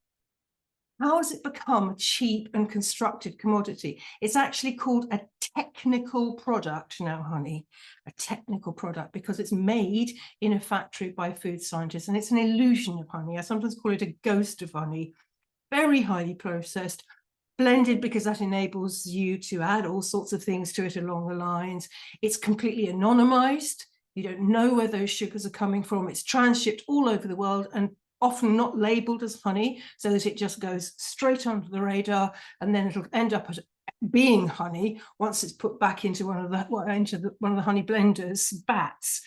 How has it become a cheap and constructed commodity? It's actually called a technical product now, honey, a technical product, because it's made in a factory by food scientists, and it's an illusion of honey. I sometimes call it a ghost of honey, very highly processed, blended because that enables you to add all sorts of things to it along the lines. It's completely anonymized. You don't know where those sugars are coming from. It's transshipped all over the world and often not labeled as honey, so that it just goes straight onto the radar, and then it'll end up being honey once it's put back into one of the honey blenders bats.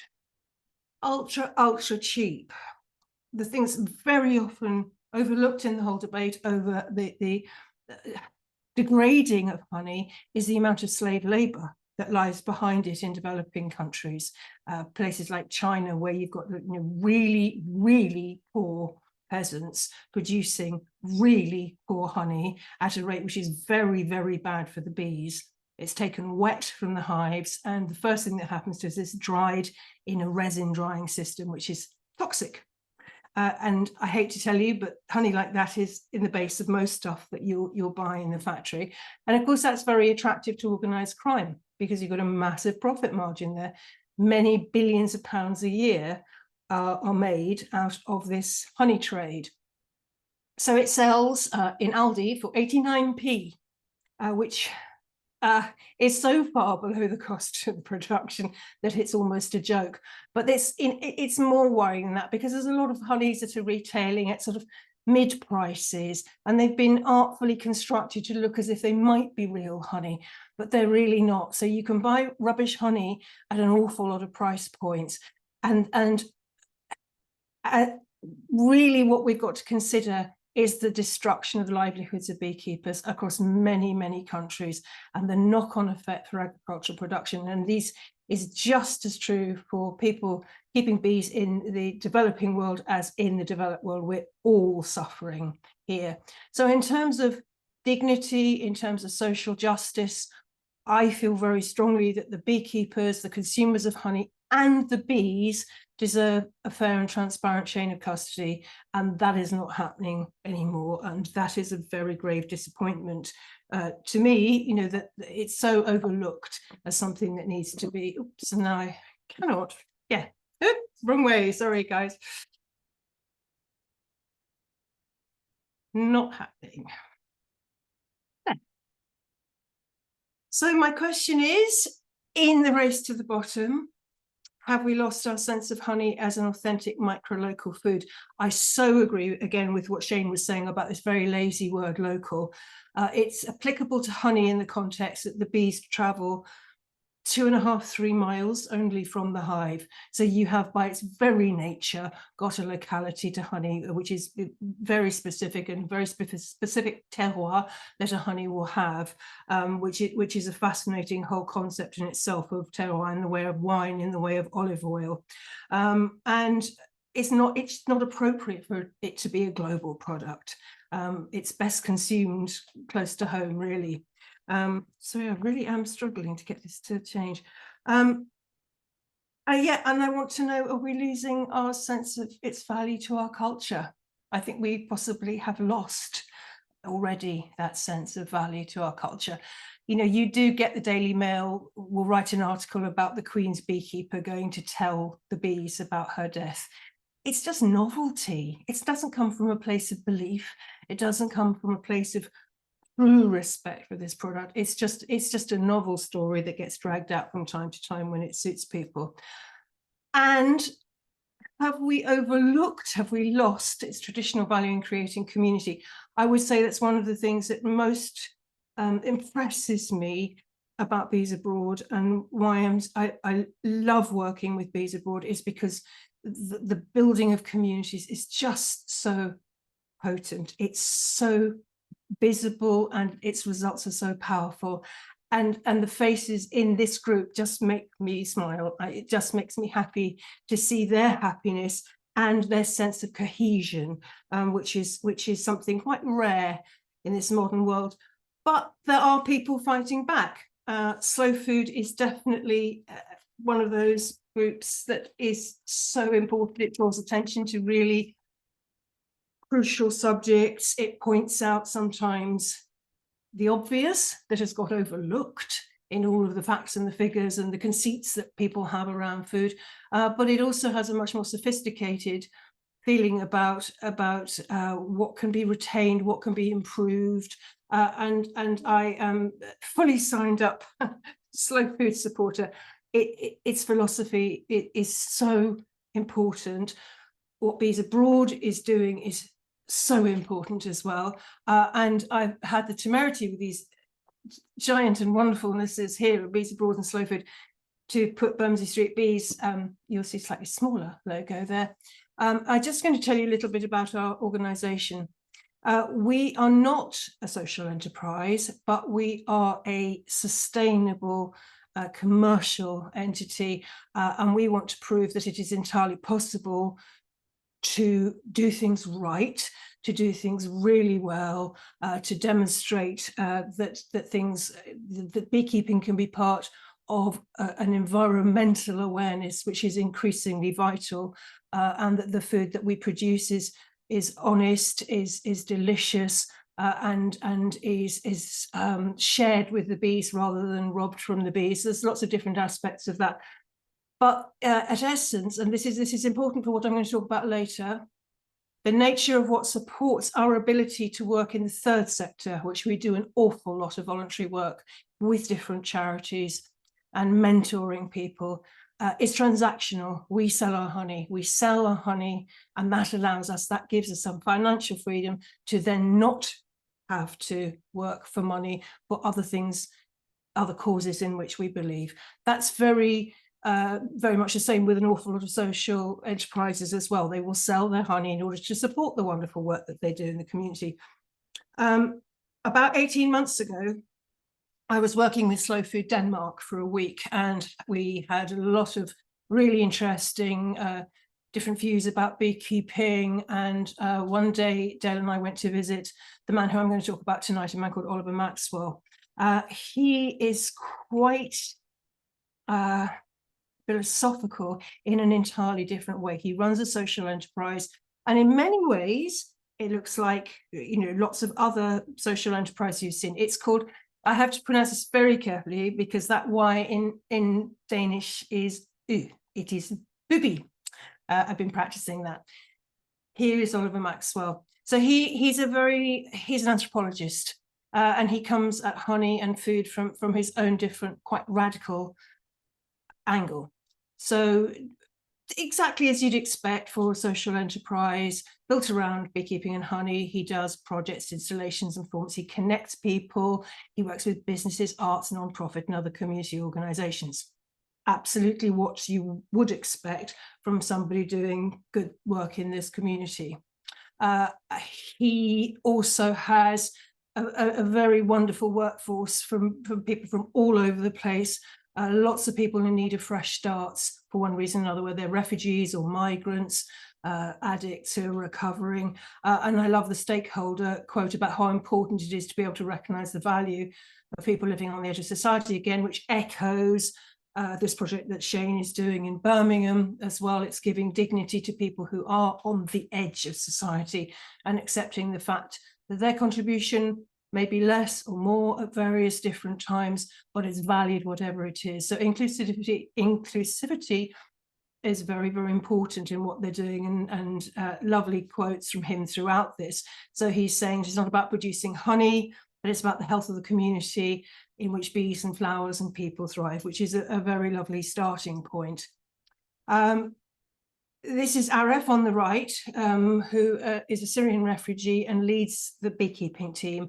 Ultra cheap. The thing's very often overlooked in the whole debate over the degrading of honey is the amount of slave labor that lies behind it in developing countries, places like China, where you've got, you know, really, really poor peasants producing really poor honey at a rate which is very, very bad for the bees. It's taken wet from the hives, and the first thing that happens to it is dried in a resin drying system, which is toxic. And I hate to tell you, but honey like that is in the base of most stuff that you'll buy in the factory. And of course, that's very attractive to organized crime, because you've got a massive profit margin there. Many billions of pounds a year are made out of this honey trade. So it sells in Aldi for 89p, which is so far below the cost of production that it's almost a joke. But it's more worrying than that, because there's a lot of honeys that are retailing at sort of mid prices, and they've been artfully constructed to look as if they might be real honey, but they're really not. So you can buy rubbish honey at an awful lot of price points, and really what we've got to consider is the destruction of the livelihoods of beekeepers across many, many countries, and the knock-on effect for agricultural production. And this is just as true for people keeping bees in the developing world as in the developed world. We're all suffering here. So in terms of dignity, in terms of social justice, I feel very strongly that the beekeepers, the consumers of honey, and the bees deserve a fair and transparent chain of custody, and that is not happening anymore, and that is a very grave disappointment to me, you know, that it's so overlooked as something that needs to be. Oops, and now I cannot, yeah, wrong way, sorry guys. Not happening. So my question is, in the race to the bottom, have we lost our sense of honey as an authentic micro-local food? I so agree again with what Shane was saying about this very lazy word local. It's applicable to honey in the context that the bees travel 2.5–3 miles only from the hive. So you have, by its very nature, got a locality to honey, which is very specific and very specific terroir that a honey will have, which is a fascinating whole concept in itself of terroir in the way of wine, in the way of olive oil. And it's not appropriate for it to be a global product. It's best consumed close to home, really. So I really am struggling to get this to change. Yeah, and I want to know, are we losing our sense of its value to our culture? I think we possibly have lost already that sense of value to our culture. You know, you do get the Daily Mail will write an article about the Queen's beekeeper going to tell the bees about her death. It's just novelty. It doesn't come from a place of belief. It doesn't come from a place of true respect for this product. It's just a novel story that gets dragged out from time to time when it suits people. And have we overlooked, have we lost its traditional value in creating community? I would say that's one of the things that most impresses me about Bees Abroad, and why I love working with Bees Abroad, is because the building of communities is just so potent. It's so visible and its results are so powerful, and the faces in this group just make me smile. It just makes me happy to see their happiness and their sense of cohesion, which is something quite rare in this modern world. But there are people fighting back. Slow food is definitely one of those groups that is so important. It draws attention to really crucial subjects. It points out sometimes the obvious that has got overlooked in all of the facts and the figures and the conceits that people have around food, but it also has a much more sophisticated feeling about what can be retained, what can be improved, and I am fully signed up slow food supporter. Its philosophy, it is so important. What Bees Abroad is doing is so important as well, and I've had the temerity with these giant and wonderfulnesses here at Bees Abroad and Slow Food to put Bermondsey Street Bees, you'll see slightly smaller logo there. I'm just going to tell you a little bit about our organisation. We are not a social enterprise, but we are a sustainable commercial entity, and we want to prove that it is entirely possible to do things right, to do things really well, to demonstrate that beekeeping can be part of an environmental awareness, which is increasingly vital, and that the food that we produce is honest, is delicious, and is shared with the bees rather than robbed from the bees. There's lots of different aspects of that. But at essence, and this is important for what I'm going to talk about later, the nature of what supports our ability to work in the third sector, which we do an awful lot of voluntary work with different charities and mentoring people, is transactional. We sell our honey, and that gives us some financial freedom to then not have to work for money for other things, other causes in which we believe. That's very much the same with an awful lot of social enterprises as well. They will sell their honey in order to support the wonderful work that they do in the community. About 18 months ago, I was working with Slow Food Denmark for a week, and we had a lot of really interesting different views about beekeeping. And one day, Dale and I went to visit the man who I'm going to talk about tonight, a man called Oliver Maxwell. He is quite philosophical in an entirely different way. He runs a social enterprise, and in many ways, it looks like, you know, lots of other social enterprises you've seen. It's called, I have to pronounce this very carefully because that Y in Danish is U. It is Bubi. I've been practicing that. Here is Oliver Maxwell. So he's an anthropologist, and he comes at honey and food from his own different, quite radical angle. So exactly as you'd expect for a social enterprise built around beekeeping and honey, he does projects, installations and forms. He connects people. He works with businesses, arts, non-profit and other community organizations. Absolutely what you would expect from somebody doing good work in this community. He also has a very wonderful workforce from people from all over the place. Lots of people in need of fresh starts for one reason or another, whether they're refugees or migrants, addicts who are recovering. And I love the stakeholder quote about how important it is to be able to recognise the value of people living on the edge of society, again, which echoes this project that Shane is doing in Birmingham as well. It's giving dignity to people who are on the edge of society and accepting the fact that their contribution may be less or more at various different times, but it's valued whatever it is. So inclusivity is very, very important in what they're doing, and lovely quotes from him throughout this. So he's saying it's not about producing honey, but it's about the health of the community in which bees and flowers and people thrive, which is a very lovely starting point. This is Aref on the right, who is a Syrian refugee and leads the beekeeping team,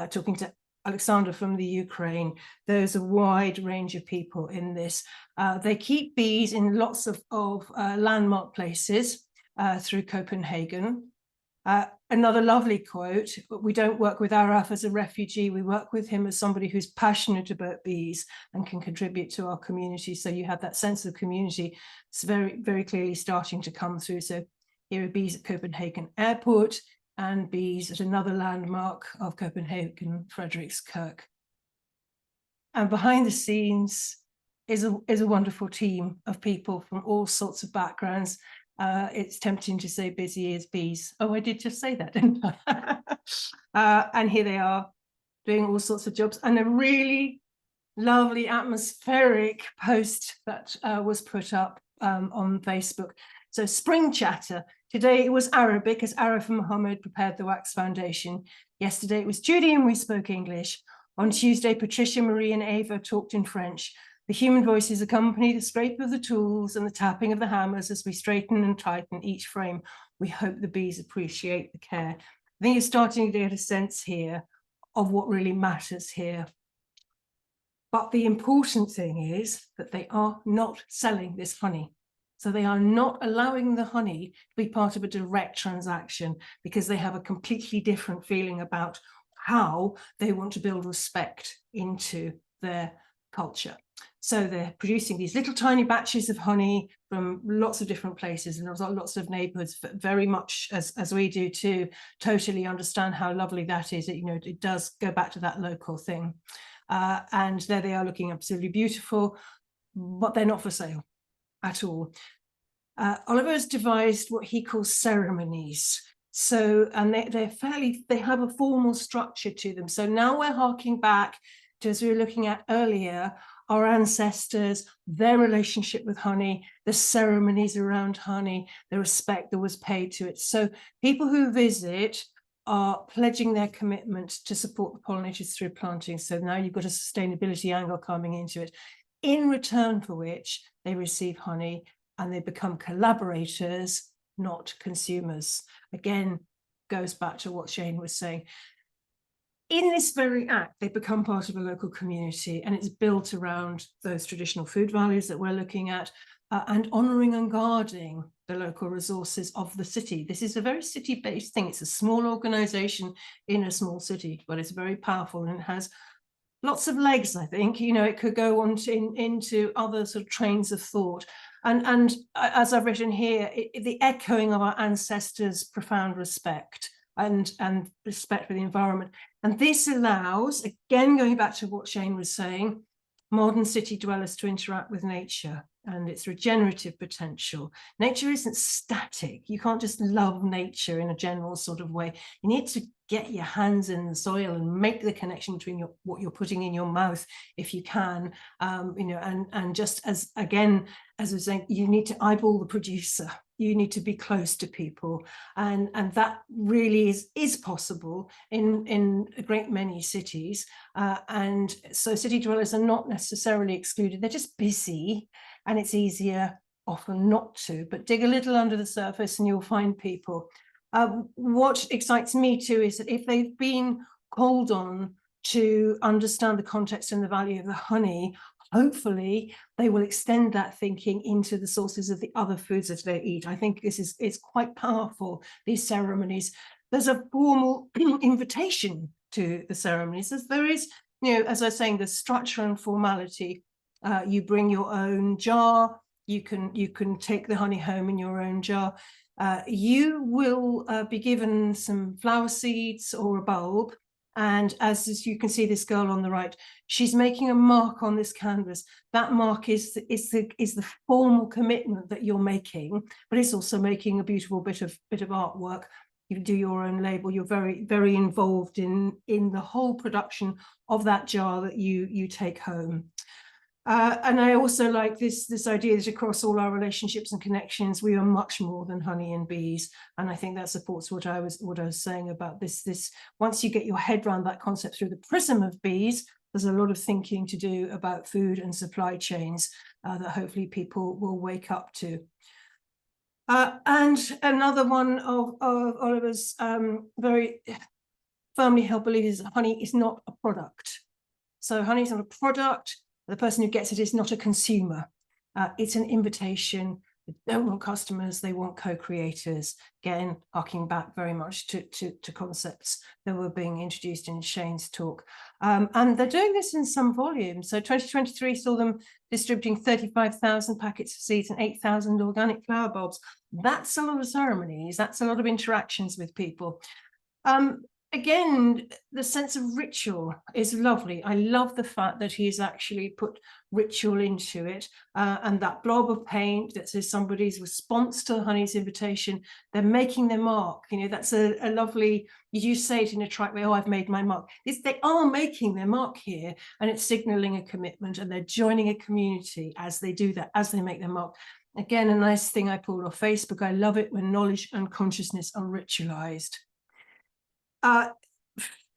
talking to Alexander from the Ukraine. There's a wide range of people in this. They keep bees in lots of landmark places through Copenhagen. Another lovely quote: we don't work with Araf as a refugee, we work with him as somebody who's passionate about bees and can contribute to our community. So you have that sense of community. It's very, very clearly starting to come through. So here are bees at Copenhagen Airport and bees at another landmark of Copenhagen, Frederikskirk. And behind the scenes is a wonderful team of people from all sorts of backgrounds. It's tempting to say busy as bees. Oh, I did just say that, didn't I? And here they are doing all sorts of jobs. And a really lovely atmospheric post that was put up on Facebook. So spring chatter. Today it was Arabic as Arif and Mohammed prepared the Wax Foundation. Yesterday it was Judy and we spoke English. On Tuesday, Patricia, Marie and Ava talked in French. The human voices accompany the scrape of the tools and the tapping of the hammers as we straighten and tighten each frame. We hope the bees appreciate the care. I think you're starting to get a sense here of what really matters here. But the important thing is that they are not selling this honey. So they are not allowing the honey to be part of a direct transaction because they have a completely different feeling about how they want to build respect into their culture. So they're producing these little tiny batches of honey from lots of different places and lots of neighborhoods, very much as we do too, totally understand how lovely that is. You know, it does go back to that local thing. And there they are looking absolutely beautiful, but they're not for sale at all. Oliver has devised what he calls ceremonies. So, and they have a formal structure to them. So now we're harking back to, as we were looking at earlier, our ancestors, their relationship with honey, the ceremonies around honey, the respect that was paid to it. So people who visit are pledging their commitment to support the pollinators through planting. So now you've got a sustainability angle coming into it, in return for which they receive honey and they become collaborators, not consumers. Again, goes back to what Shane was saying. In this very act, they become part of a local community, and it's built around those traditional food values that we're looking at, and honouring and guarding the local resources of the city. This is a very city-based thing. It's a small organisation in a small city, but it's very powerful and it has lots of legs, I think. You know, it could go on into other sort of trains of thought. And as I've written here, the echoing of our ancestors' profound respect and respect for the environment. And this allows, again, going back to what Shane was saying, modern city dwellers to interact with nature and its regenerative potential. Nature isn't static. You can't just love nature in a general sort of way. You need to get your hands in the soil and make the connection between what you're putting in your mouth, if you can, you know, and just as, again, as I was saying, you need to eyeball the producer. You need to be close to people, and that really is possible in a great many cities, and so city dwellers are not necessarily excluded. They're just busy, and it's easier often not to, but dig a little under the surface and you'll find people. What excites me too is that if they've been called on to understand the context and the value of the honey, hopefully they will extend that thinking into the sources of the other foods that they eat. I think this is quite powerful, these ceremonies. There's a formal invitation to the ceremonies, as there is, you know, as I was saying, the structure and formality. You bring your own jar, you can take the honey home in your own jar. You will be given some flower seeds or a bulb. And as you can see, this girl on the right, she's making a mark on this canvas. That mark is the formal commitment that you're making, but it's also making a beautiful bit of artwork. You do your own label. You're very, very involved in the whole production of that jar that you take home. And I also like this idea that across all our relationships and connections, we are much more than honey and bees. And I think that supports what I was saying about this. Once you get your head around that concept through the prism of bees, there's a lot of thinking to do about food and supply chains that hopefully people will wake up to. And another one of Oliver's very firmly held belief is honey is not a product. So honey is not a product. The person who gets it is not a consumer. It's an invitation. They don't want customers, they want co-creators. Again, harking back very much to concepts that were being introduced in Shane's talk. And they're doing this in some volume. So 2023 saw them distributing 35,000 packets of seeds and 8,000 organic flower bulbs. That's a lot of ceremonies. That's a lot of interactions with people. Again, the sense of ritual is lovely. I love the fact that he's actually put ritual into it, and that blob of paint that says somebody's response to honey's invitation. They're making their mark. You know, that's a lovely, you say it in a trite way, oh, I've made my mark. They are making their mark here, and it's signaling a commitment, and they're joining a community as they do that, as they make their mark. Again, a nice thing I pulled off Facebook. I love it when knowledge and consciousness are ritualized.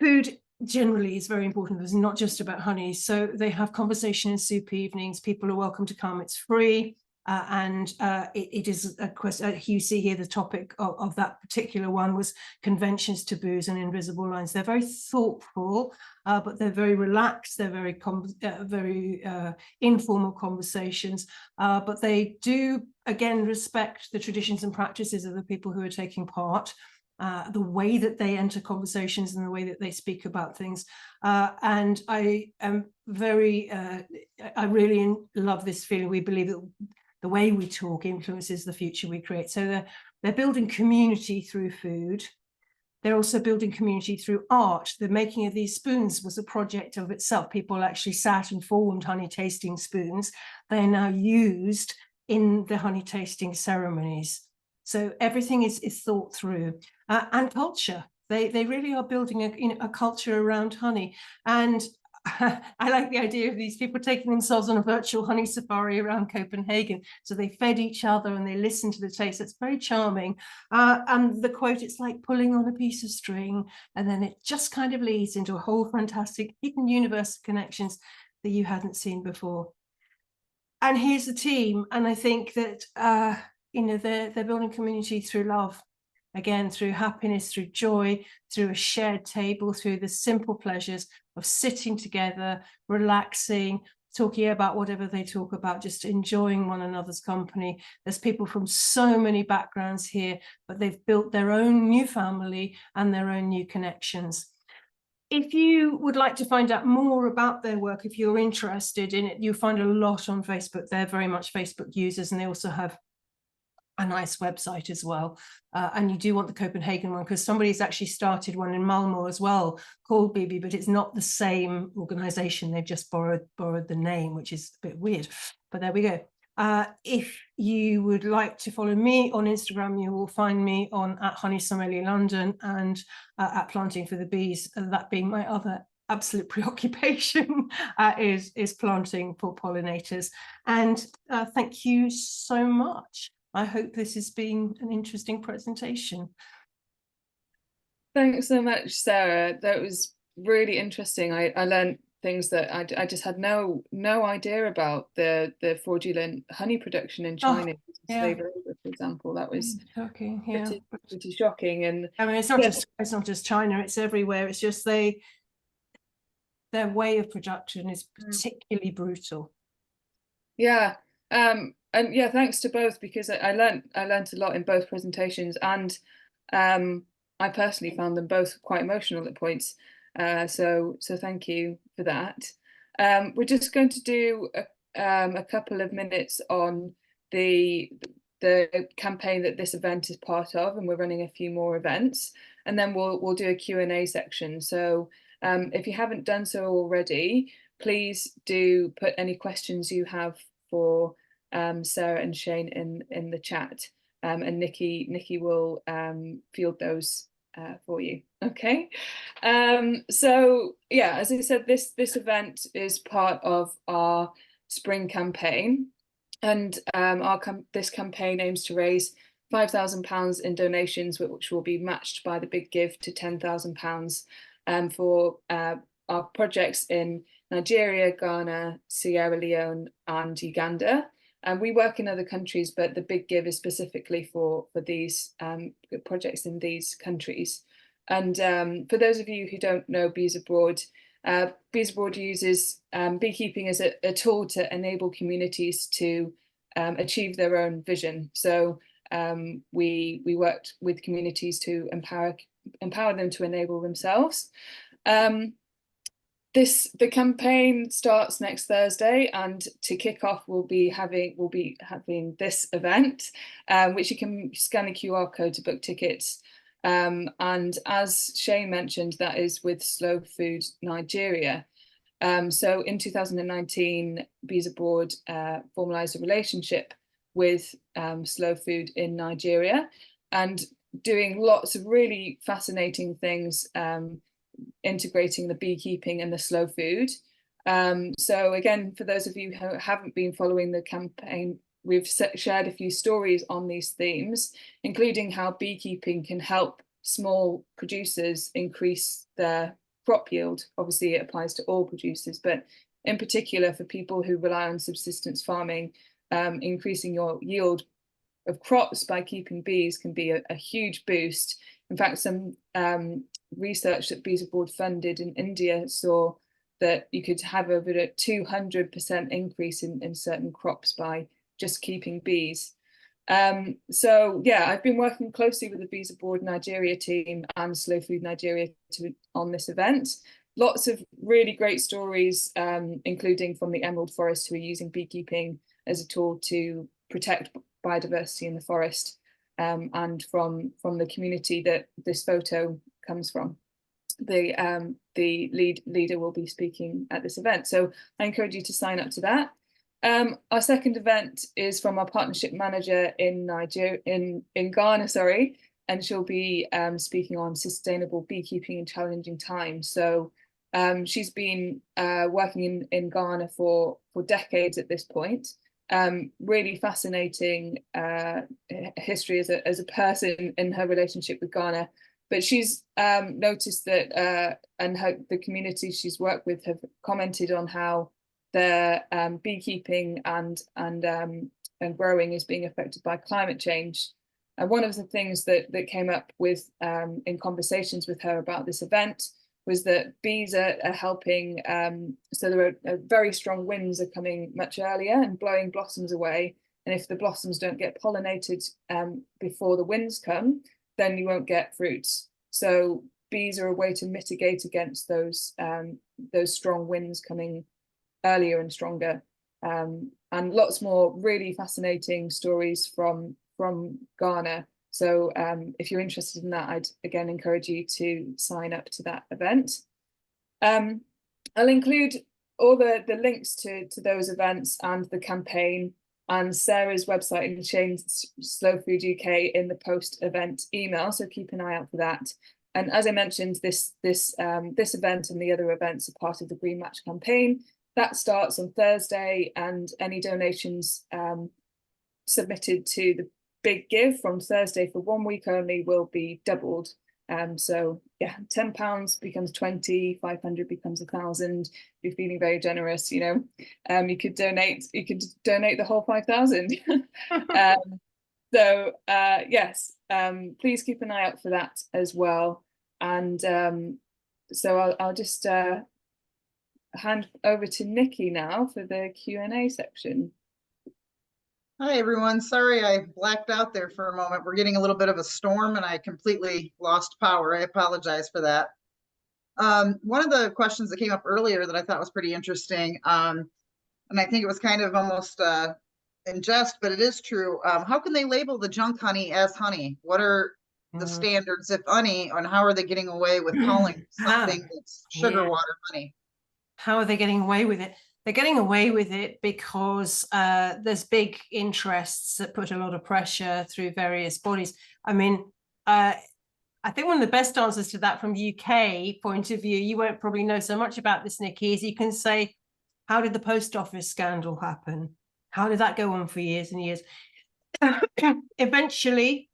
Food generally is very important. It's not just about honey. So they have conversation and soup evenings. People are welcome to come. It's free. And it is a question. You see here the topic of that particular one was conventions, taboos, and invisible lines. They're very thoughtful, but they're very relaxed. They're very informal conversations. But they do, again, respect the traditions and practices of the people who are taking part. The way that they enter conversations and the way that they speak about things. And I am very, I really love this feeling. We believe that the way we talk influences the future we create. So they're building community through food. They're also building community through art. The making of these spoons was a project of itself. People actually sat and formed honey tasting spoons. They are now used in the honey tasting ceremonies. So everything is thought through. And culture. They really are building a culture around honey. And I like the idea of these people taking themselves on a virtual honey safari around Copenhagen. So they fed each other and they listened to the taste. It's very charming. And the quote, it's like pulling on a piece of string, and then it just kind of leads into a whole fantastic hidden universe of connections that you hadn't seen before. And here's the team. And I think that, you know, they're building community through love. Again, through happiness, through joy, through a shared table, through the simple pleasures of sitting together, relaxing, talking about whatever they talk about, just enjoying one another's company. There's people from so many backgrounds here, but they've built their own new family and their own new connections. If you would like to find out more about their work, if you're interested in it, you'll find a lot on Facebook. They're very much Facebook users, and they also have a nice website as well. And you do want the Copenhagen one, because somebody's actually started one in Malmö as well called BB, but it's not the same organization. They've just borrowed the name, which is a bit weird, but there we go. If you would like to follow me on Instagram, you will find me on @HoneySommelier and at Planting for the Bees. That being my other absolute preoccupation is planting for pollinators. And thank you so much. I hope this has been an interesting presentation.
Thanks so much, Sarah. That was really interesting. I learned things that I just had no idea about, the fraudulent honey production in China, slave labor, for example. That was
shocking,
pretty shocking. And
I mean, it's not just China, it's everywhere. It's just their way of production is particularly brutal.
Yeah. And yeah, thanks to both, because I learned a lot in both presentations, and I personally found them both quite emotional at points. So thank you for that. We're just going to do a couple of minutes on the campaign that this event is part of, and we're running a few more events, and then we'll do a Q&A section. So if you haven't done so already, please do put any questions you have for Sarah and Shane in the chat, and Nikki will field those for you. Okay. So yeah, as I said, this event is part of our spring campaign, and this campaign aims to raise £5,000 in donations, which will be matched by the big give to £10,000 for our projects in Nigeria, Ghana, Sierra Leone, and Uganda. And we work in other countries, but the big give is specifically for these projects in these countries. And for those of you who don't know Bees Abroad uses beekeeping as a tool to enable communities to achieve their own vision. So we worked with communities to empower them to enable themselves. The campaign starts next Thursday, and to kick off we'll be having this event, which you can scan a QR code to book tickets. And as Shane mentioned, that is with Slow Food Nigeria. So in 2019, Bees Abroad formalised a relationship with Slow Food in Nigeria, and doing lots of really fascinating things, integrating the beekeeping and the slow food. So again, for those of you who haven't been following the campaign, we've shared a few stories on these themes, including how beekeeping can help small producers increase their crop yield. Obviously, it applies to all producers, but in particular for people who rely on subsistence farming, increasing your yield of crops by keeping bees can be a huge boost. In fact, some research that Bees Abroad funded in India saw that you could have over a 200% increase in certain crops by just keeping bees. So yeah, I've been working closely with the Bees Abroad Nigeria team and Slow Food Nigeria on this event. Lots of really great stories, including from the Emerald Forest, who are using beekeeping as a tool to protect biodiversity in the forest, and from the community that this photo comes from. The leader will be speaking at this event, so I encourage you to sign up to that. Our second event is from our partnership manager in Ghana, and she'll be speaking on sustainable beekeeping in challenging times. So she's been working in Ghana for decades at this point. Really fascinating history as a person in her relationship with Ghana. But she's noticed that, and the community she's worked with have commented on how their beekeeping and growing is being affected by climate change. And one of the things that came up with in conversations with her about this event was that bees are helping. So there are very strong winds are coming much earlier and blowing blossoms away. And if the blossoms don't get pollinated before the winds come, then you won't get fruits. So bees are a way to mitigate against those strong winds coming earlier and stronger. And lots more really fascinating stories from Ghana. So if you're interested in that, I'd again encourage you to sign up to that event. I'll include all the links to those events and the campaign and Sarah's website and Shane's Slow Food UK in the post-event email. So keep an eye out for that. And as I mentioned, this event and the other events are part of the Green Match campaign. That starts on Thursday, and any donations submitted to the Big Give from Thursday for 1 week only will be doubled. So yeah, £10 becomes 20, 500 becomes 1,000. If you're feeling very generous, you know, you could donate the whole 5,000. So yes, please keep an eye out for that as well. And so I'll just hand over to Nikki now for the Q&A section.
Hi, everyone. Sorry I blacked out there for a moment. We're getting a little bit of a storm and I completely lost power. I apologize for that. One of the questions that came up earlier that I thought was pretty interesting, and I think it was kind of almost in jest, but it is true. How can they label the junk honey as honey? What are the standards, if any, and how are they getting away with calling something that's sugar water honey?
How are they getting away with it? They're getting away with it because there's big interests that put a lot of pressure through various bodies. I mean, I think one of the best answers to that from UK point of view, you won't probably know so much about this, Nikki, is you can say, how did the post office scandal happen? How did that go on for years and years? Eventually,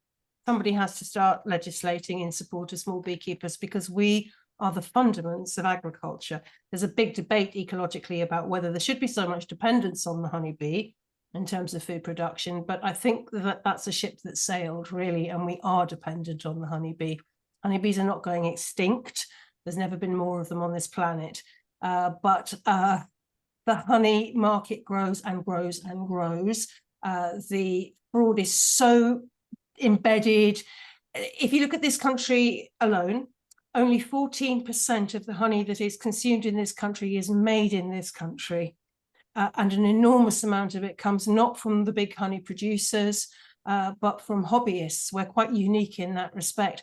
somebody has to start legislating in support of small beekeepers, because we are the fundaments of agriculture. There's a big debate ecologically about whether there should be so much dependence on the honeybee in terms of food production, but I think that that's a ship that sailed, really, and we are dependent on the honeybee. Honeybees are not going extinct. There's never been more of them on this planet, but the honey market grows and grows and grows. The fraud is so embedded. If you look at this country alone, only 14% of the honey that is consumed in this country is made in this country. And an enormous amount of it comes not from the big honey producers, but from hobbyists. We're quite unique in that respect.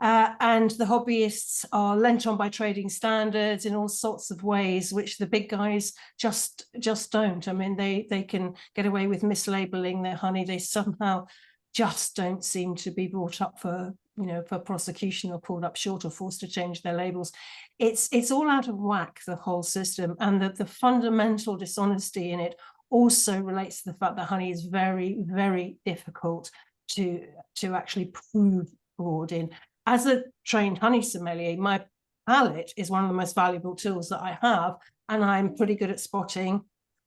And the hobbyists are lent on by trading standards in all sorts of ways, which the big guys just don't. I mean, they can get away with mislabeling their honey. They somehow just don't seem to be brought up for, you know, for prosecution or pulled up short or forced to change their labels. It's all out of whack, the whole system, and the fundamental dishonesty in it also relates to the fact that honey is very, very difficult to actually prove fraud in. As a trained honey sommelier, my palate is one of the most valuable tools that I have, and I'm pretty good at spotting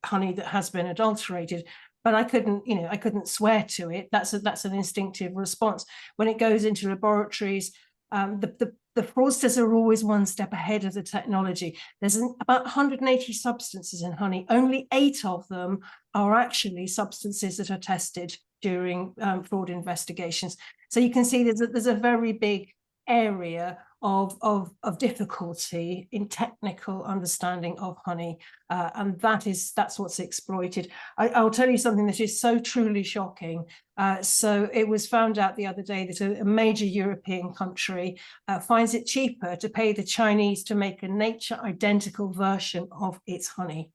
honey that has been adulterated. But I couldn't swear to it. That's an instinctive response. When it goes into laboratories, the fraudsters are always one step ahead of the technology. There's about 180 substances in honey. Only 8 of them are actually substances that are tested during fraud investigations. So you can see there's a very big area of difficulty in technical understanding of honey, and that's what's exploited. I'll tell you something that is so truly shocking. So it was found out the other day that a major European country finds it cheaper to pay the Chinese to make a nature identical version of its honey.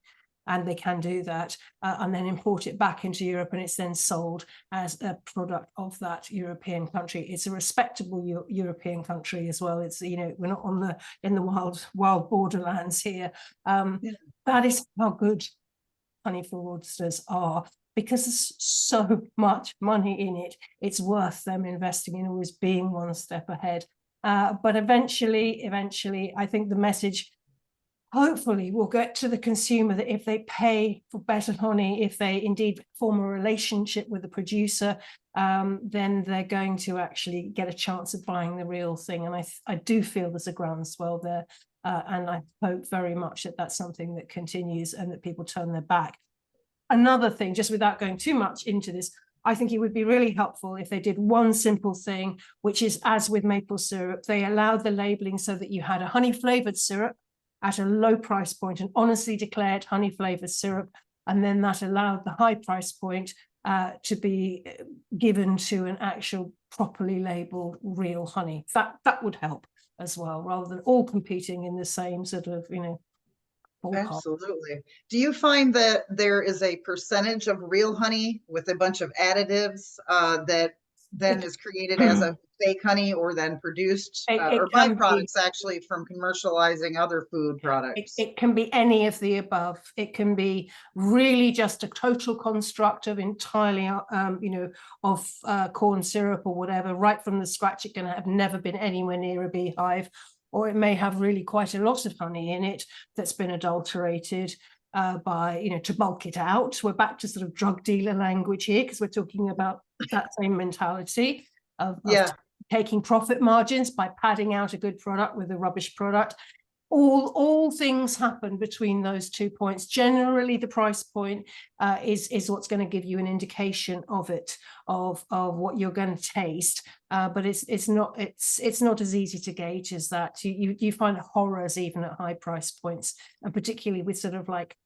And they can do that and then import it back into Europe, and it's then sold as a product of that European country. It's a respectable European country as well. It's, you know, we're not in the wild borderlands here. That is how good honey fraudsters are, because there's so much money in it. It's worth them investing in always being one step ahead. But eventually, I think the message hopefully we'll get to the consumer that if they pay for better honey, if they indeed form a relationship with the producer, then they're going to actually get a chance of buying the real thing. And I do feel there's a groundswell there. And I hope very much that that's something that continues and that people turn their back. Another thing, just without going too much into this, I think it would be really helpful if they did one simple thing, which is, as with maple syrup, they allowed the labeling so that you had a honey flavored syrup at a low price point, and honestly declared honey flavored syrup, and then that allowed the high price point to be given to an actual properly labeled real honey. That would help as well, rather than all competing in the same sort of, you know, ballpark.
Absolutely. Do you find that there is a percentage of real honey with a bunch of additives that then is created as a fake honey or then produced or byproducts actually from commercializing other food products?
It can be any of the above. It can be really just a total construct of entirely, of corn syrup or whatever, right from the scratch. It can have never been anywhere near a beehive, or it may have really quite a lot of honey in it that's been adulterated by, to bulk it out. We're back to sort of drug dealer language here, because we're talking about that same mentality of taking profit margins by padding out a good product with a rubbish product. All things happen between those 2 points. Generally, the price point is what's going to give you an indication of it, of what you're going to taste. But it's not as easy to gauge as that. You find horrors even at high price points, and particularly with sort of like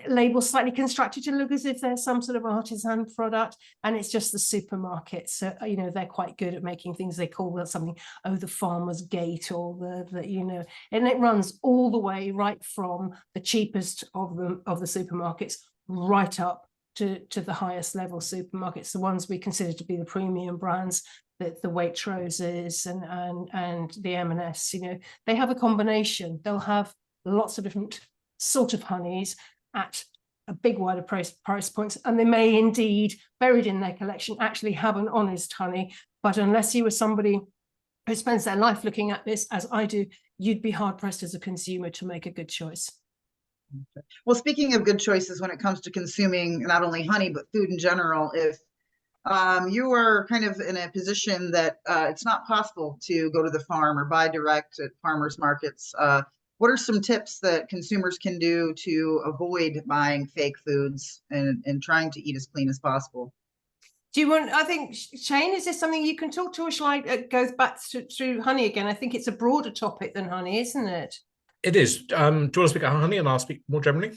labels slightly constructed to look as if they're some sort of artisan product, and it's just the supermarkets. So they're quite good at making things. They call that something, the farmer's gate, or the and it runs all the way right from the cheapest of the supermarkets right up to the highest level supermarkets, the ones we consider to be the premium brands, the Waitroses and the M&S. They have a combination. They'll have lots of different sort of honeys at a big wider price points, and they may indeed, buried in their collection, actually have an honest honey. But unless you were somebody who spends their life looking at this, as I do, you'd be hard pressed as a consumer to make a good choice.
Okay. Well, speaking of good choices when it comes to consuming not only honey but food in general, if you are kind of in a position that it's not possible to go to the farm or buy direct at farmers markets, what are some tips that consumers can do to avoid buying fake foods and trying to eat as clean as possible?
Do you want, I think, Shane, is this something you can talk to, or shall I go back through honey again? I think it's a broader topic than honey, isn't it?
It is. Do you want to speak about honey and I'll speak more generally?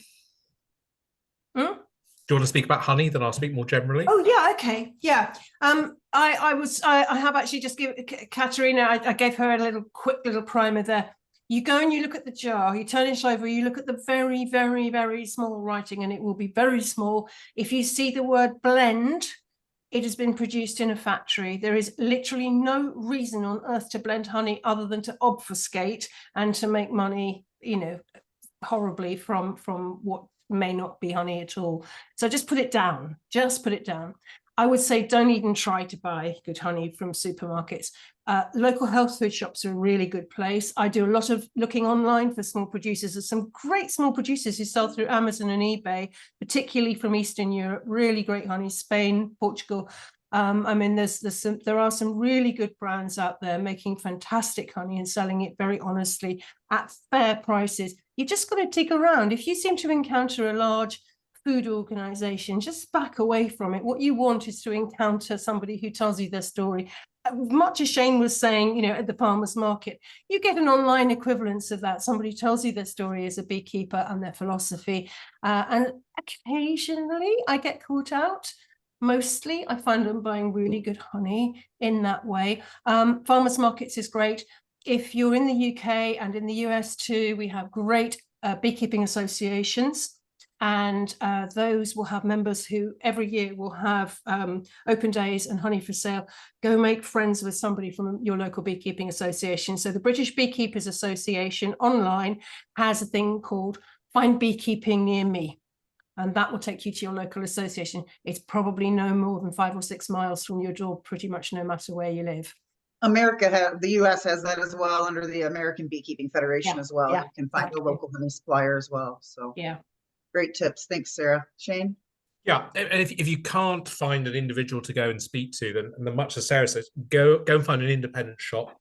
Do you want to speak about honey, then I'll speak more generally?
Oh, yeah, okay. Yeah. I have actually just given Katerina, I gave her a quick little primer there. You go and you look at the jar, you turn it over, you look at the very, very, very small writing, and it will be very small. If you see the word blend, it has been produced in a factory. There is literally no reason on earth to blend honey other than to obfuscate and to make money, horribly from what may not be honey at all. So just put it down. Just put it down. I would say don't even try to buy good honey from supermarkets. Local health food shops are a really good place. I do a lot of looking online for small producers. There's some great small producers who sell through Amazon and eBay, particularly from Eastern Europe. Really great honey, Spain, Portugal. There are some really good brands out there making fantastic honey and selling it very honestly at fair prices. You just got to dig around. If you seem to encounter a large food organization, just back away from it. What you want is to encounter somebody who tells you their story. Much as Shane was saying, at the farmers market, you get an online equivalence of that. Somebody tells you their story as a beekeeper and their philosophy. And occasionally I get caught out. Mostly I find them buying really good honey in that way. Farmers markets is great. If you're in the UK and in the US too, we have great beekeeping associations. And those will have members who every year will have open days and honey for sale. Go make friends with somebody from your local beekeeping association. So the British Beekeepers Association online has a thing called Find Beekeeping Near Me. And that will take you to your local association. It's probably no more than 5 or 6 miles from your door, pretty much no matter where you live.
The US has that as well under the American Beekeeping Federation as well.
Yeah,
you can find a local honey supplier as well. So
yeah.
Great tips. Thanks, Sarah. Shane?
Yeah, and if you can't find an individual to go and speak to, then much as Sarah says, go and find an independent shop.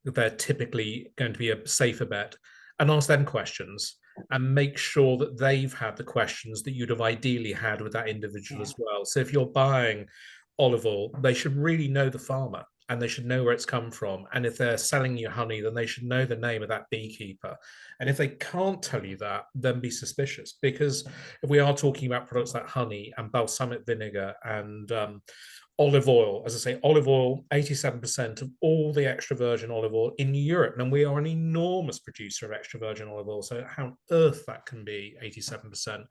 They're typically going to be a safer bet, and ask them questions and make sure that they've had the questions that you'd have ideally had with that individual as well. So if you're buying olive oil, they should really know the farmer and they should know where it's come from. And if they're selling you honey, then they should know the name of that beekeeper. And if they can't tell you that, then be suspicious, because if we are talking about products like honey and balsamic vinegar and olive oil, as I say, olive oil, 87% of all the extra virgin olive oil in Europe, and we are an enormous producer of extra virgin olive oil, so how on earth that can be 87%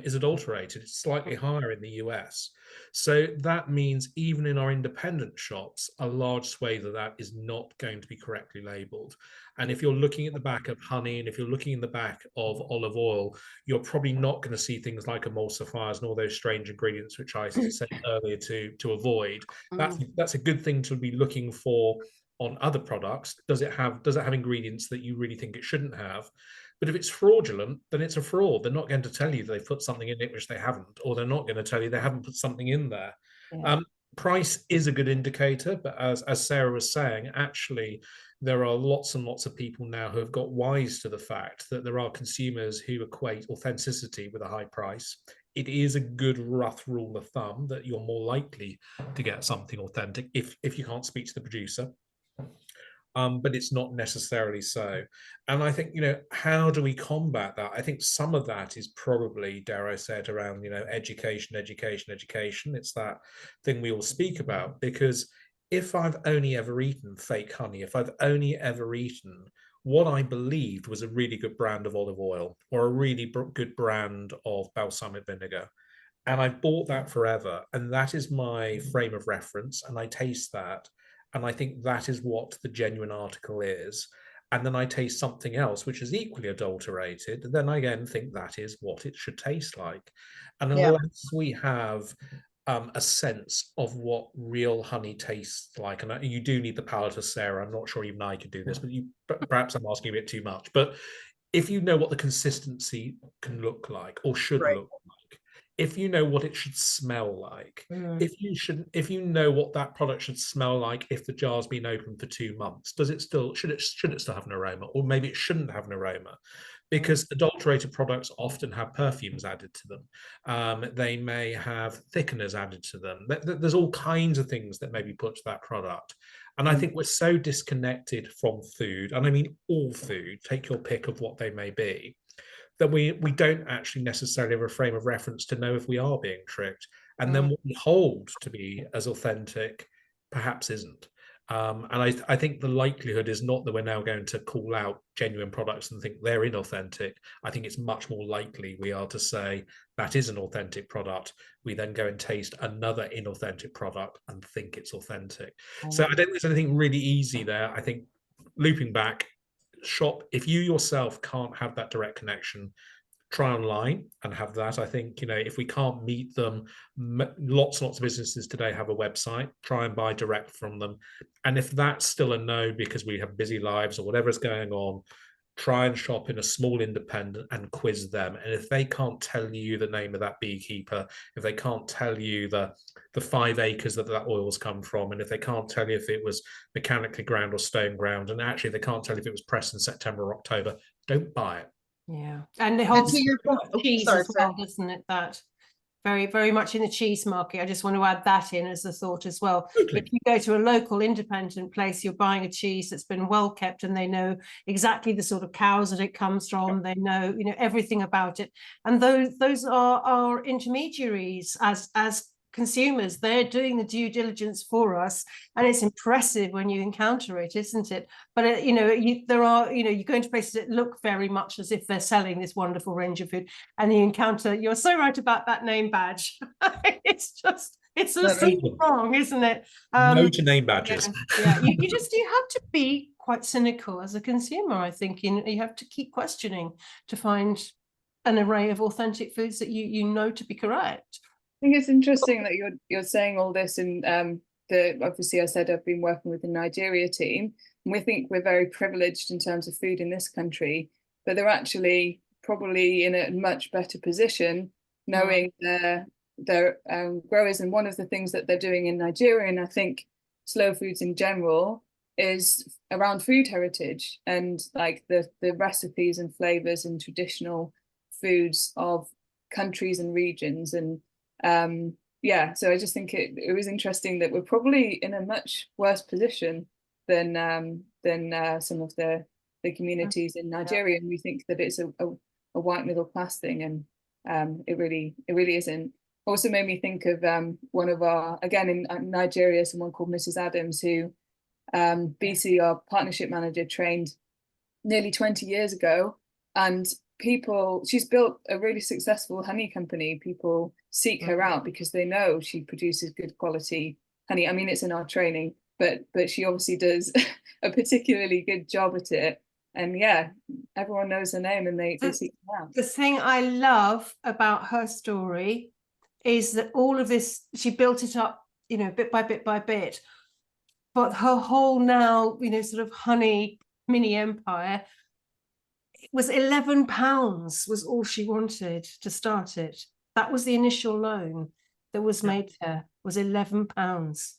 is adulterated. It's slightly higher in the US. So that means even in our independent shops, a large swathe of that is not going to be correctly labeled. And if you're looking at the back of honey, and if you're looking in the back of olive oil, you're probably not going to see things like emulsifiers and all those strange ingredients, which I said earlier to avoid. That's a good thing to be looking for on other products. Does it have ingredients that you really think it shouldn't have? But if it's fraudulent, then it's a fraud. They're not going to tell you they've put something in it which they haven't, or they're not going to tell you they haven't put something in there. Yeah. Price is a good indicator, but as Sarah was saying, actually, there are lots and lots of people now who have got wise to the fact that there are consumers who equate authenticity with a high price. It is a good rough rule of thumb that you're more likely to get something authentic if you can't speak to the producer. But it's not necessarily so. And I think, how do we combat that? I think some of that is probably, dare I say it, around, education. It's that thing we all speak about, because if I've only ever eaten fake honey, if I've only ever eaten what I believed was a really good brand of olive oil or a really good brand of balsamic vinegar, and I've bought that forever, and that is my frame of reference, and I taste that, and I think that is what the genuine article is, and then I taste something else which is equally adulterated, then I again think that is what it should taste like. And unless we have a sense of what real honey tastes like, and you do need the palate of Sarah, I'm not sure even I could do this, but perhaps I'm asking a bit too much, but if you know what the consistency can look like or should look like, if you know what it should smell like, if you know what that product should smell like if the jar's been open for 2 months, should it still have an aroma, or maybe it shouldn't have an aroma? Because adulterated products often have perfumes added to them. They may have thickeners added to them. There's all kinds of things that may be put to that product. And I think we're so disconnected from food, and I mean all food, take your pick of what they may be, that we don't actually necessarily have a frame of reference to know if we are being tricked. And then what we hold to be as authentic perhaps isn't. And I think the likelihood is not that we're now going to call out genuine products and think they're inauthentic. I think it's much more likely we are to say that is an authentic product. We then go and taste another inauthentic product and think it's authentic. So I don't think there's anything really easy there. I think, looping back, shop, if you yourself can't have that direct connection, try online and have that. I think, if we can't meet them, lots and lots of businesses today have a website. Try and buy direct from them. And if that's still a no because we have busy lives or whatever's going on, try and shop in a small independent and quiz them. And if they can't tell you the name of that beekeeper, if they can't tell you the 5 acres that oil's come from, and if they can't tell you if it was mechanically ground or stone ground, and actually they can't tell you if it was pressed in September or October, don't buy it.
Yeah, and the whole cheese as well, doesn't it? That very, very much in the cheese market. I just want to add that in as a thought as well. Totally. If you go to a local independent place, you're buying a cheese that's been well kept, and they know exactly the sort of cows that it comes from. They know, everything about it. And those are intermediaries as consumers. They're doing the due diligence for us, and it's impressive when you encounter it, isn't it? But you go into places that look very much as if they're selling this wonderful range of food, and you encounter, you're so right about that name badge. it's just wrong, isn't it?
No to name badges.
Yeah. You have to be quite cynical as a consumer. I think you have to keep questioning to find an array of authentic foods that you know to be correct.
I think it's interesting that you're saying all this, and obviously I said I've been working with the Nigeria team, and we think we're very privileged in terms of food in this country, but they're actually probably in a much better position knowing their growers. And one of the things that they're doing in Nigeria, and I think slow foods in general, is around food heritage and like the recipes and flavors and traditional foods of countries and regions. And yeah, so I just think it was interesting that we're probably in a much worse position than some of the communities in Nigeria, and we think that it's a white middle class thing, and it really isn't. Also made me think of one of our, again in Nigeria, someone called Mrs. Adams, who BC, our partnership manager, trained nearly 20 years ago, and she's built a really successful honey company. People seek her out because they know she produces good quality honey. I mean, it's in our training, but she obviously does a particularly good job at it. And yeah, everyone knows her name and they seek her out.
The thing I love about her story is that all of this, she built it up, you know, bit by bit, but her whole now, you know, sort of honey mini empire, it was £11 was all she wanted to start it. That was the initial loan that was made to her, was £11.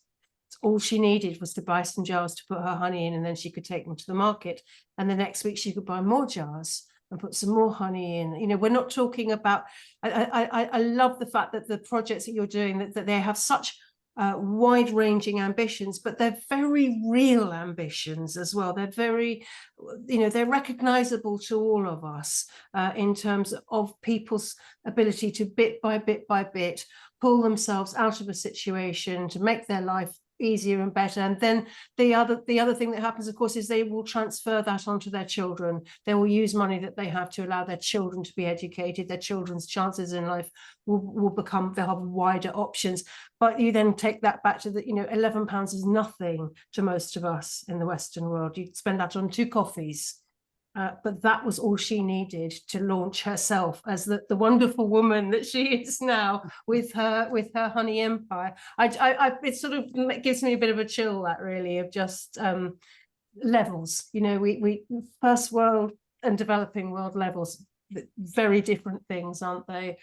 All she needed was to buy some jars to put her honey in, and then she could take them to the market. And the next week she could buy more jars and put some more honey in. You know, we're not talking about, I love the fact that the projects that you're doing, that they have such wide-ranging ambitions, but they're very real ambitions as well. They're very, you know, they're recognizable to all of us in terms of people's ability to bit by bit pull themselves out of a situation, to make their life easier and better. And then the other thing that happens, of course, is they will transfer that onto their children. They will use money that they have to allow their children to be educated. Their children's chances in life will become, they'll have wider options. But you then take that back to the, you know, £11 is nothing to most of us in the Western world. You'd spend that on 2 coffees. But that was all she needed to launch herself as the wonderful woman that she is now with her honey empire. It sort of gives me a bit of a chill, that really, of just levels. You know, we first world and developing world levels, very different things, aren't they?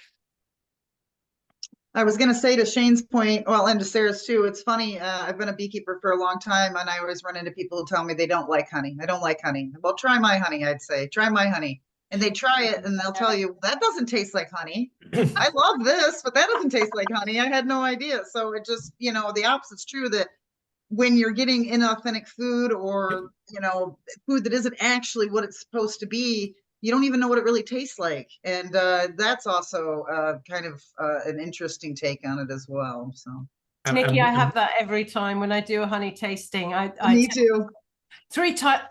I was going to say to Shane's point, well, and to Sarah's too, it's funny, I've been a beekeeper for a long time, and I always run into people who tell me they don't like honey. I don't like honey. Well, try my honey, I'd say. Try my honey. And they try it, and they'll tell you, that doesn't taste like honey. I love this, but that doesn't taste like honey. I had no idea. So it just, you know, the opposite's true, that when you're getting inauthentic food, or, you know, food that isn't actually what it's supposed to be, you don't even know what it really tastes like. And that's also kind of an interesting take on it as well. So,
Nikki, I have that every time when I do a honey tasting.
Me too.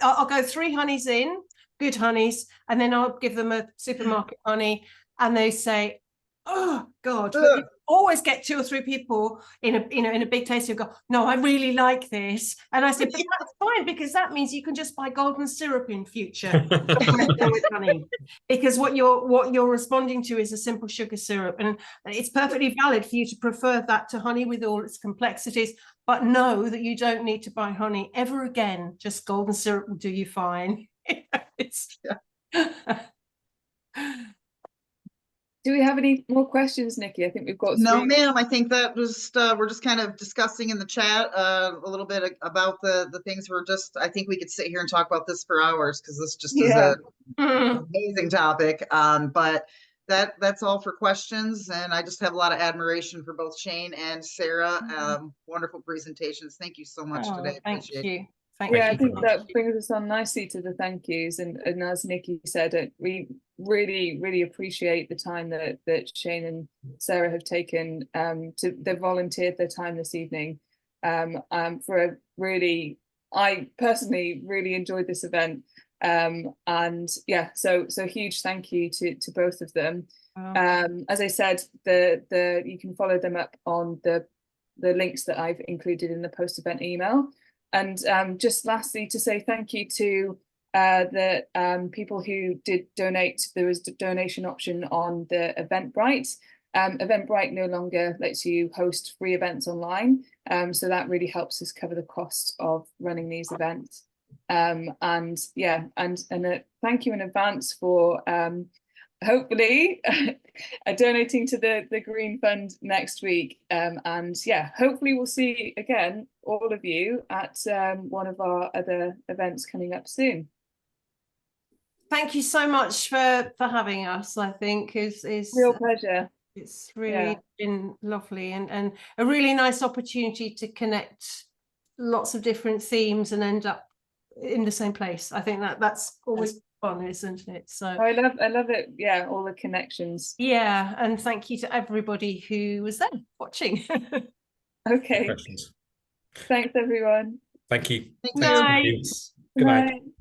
I'll go 3 honeys in, good honeys, and then I'll give them a supermarket honey, and they say, "Oh God!" But you always get 2 or 3 people in a big tasting who go, "No, I really like this," and I said, "But that's fine, because that means you can just buy golden syrup in future with honey, because what you're responding to is a simple sugar syrup, and it's perfectly valid for you to prefer that to honey with all its complexities. But know that you don't need to buy honey ever again. Just golden syrup will do you fine."
Do we have any more questions, Nikki? I think we've got 3.
No, ma'am. I think that was we're just kind of discussing in the chat a little bit about the things. I think we could sit here and talk about this for hours, because this just is an amazing topic. But that's all for questions, and I just have a lot of admiration for both Shane and Sarah. Wonderful presentations. Thank you so much today.
Thank you.
I think that brings us on nicely to the thank yous, and as Nikki said, we really appreciate the time that Shane and Sarah have taken they've volunteered their time this evening for a really, I personally really enjoyed this event, and yeah, so huge thank you to both of them. As I said, you can follow them up on the links that I've included in the post-event email. And just lastly, to say thank you to the people who did donate. There was a donation option on the Eventbrite. Eventbrite no longer lets you host free events online, so that really helps us cover the cost of running these events. And yeah, and thank you in advance for hopefully donating to the Green Fund next week, and yeah, hopefully we'll see again all of you at one of our other events coming up soon.
Thank you so much for having us. I think is
real pleasure.
It's really been lovely and a really nice opportunity to connect lots of different themes and end up in the same place. I think that's always fun, isn't it? So
I love it. Yeah, all the connections.
yeah, and thank you to everybody who was there watching.
Okay.
Questions.
Thanks, everyone.
Thank you.
Thank
Thanks,
you.
Nikki.
Night.
Good night.
Bye.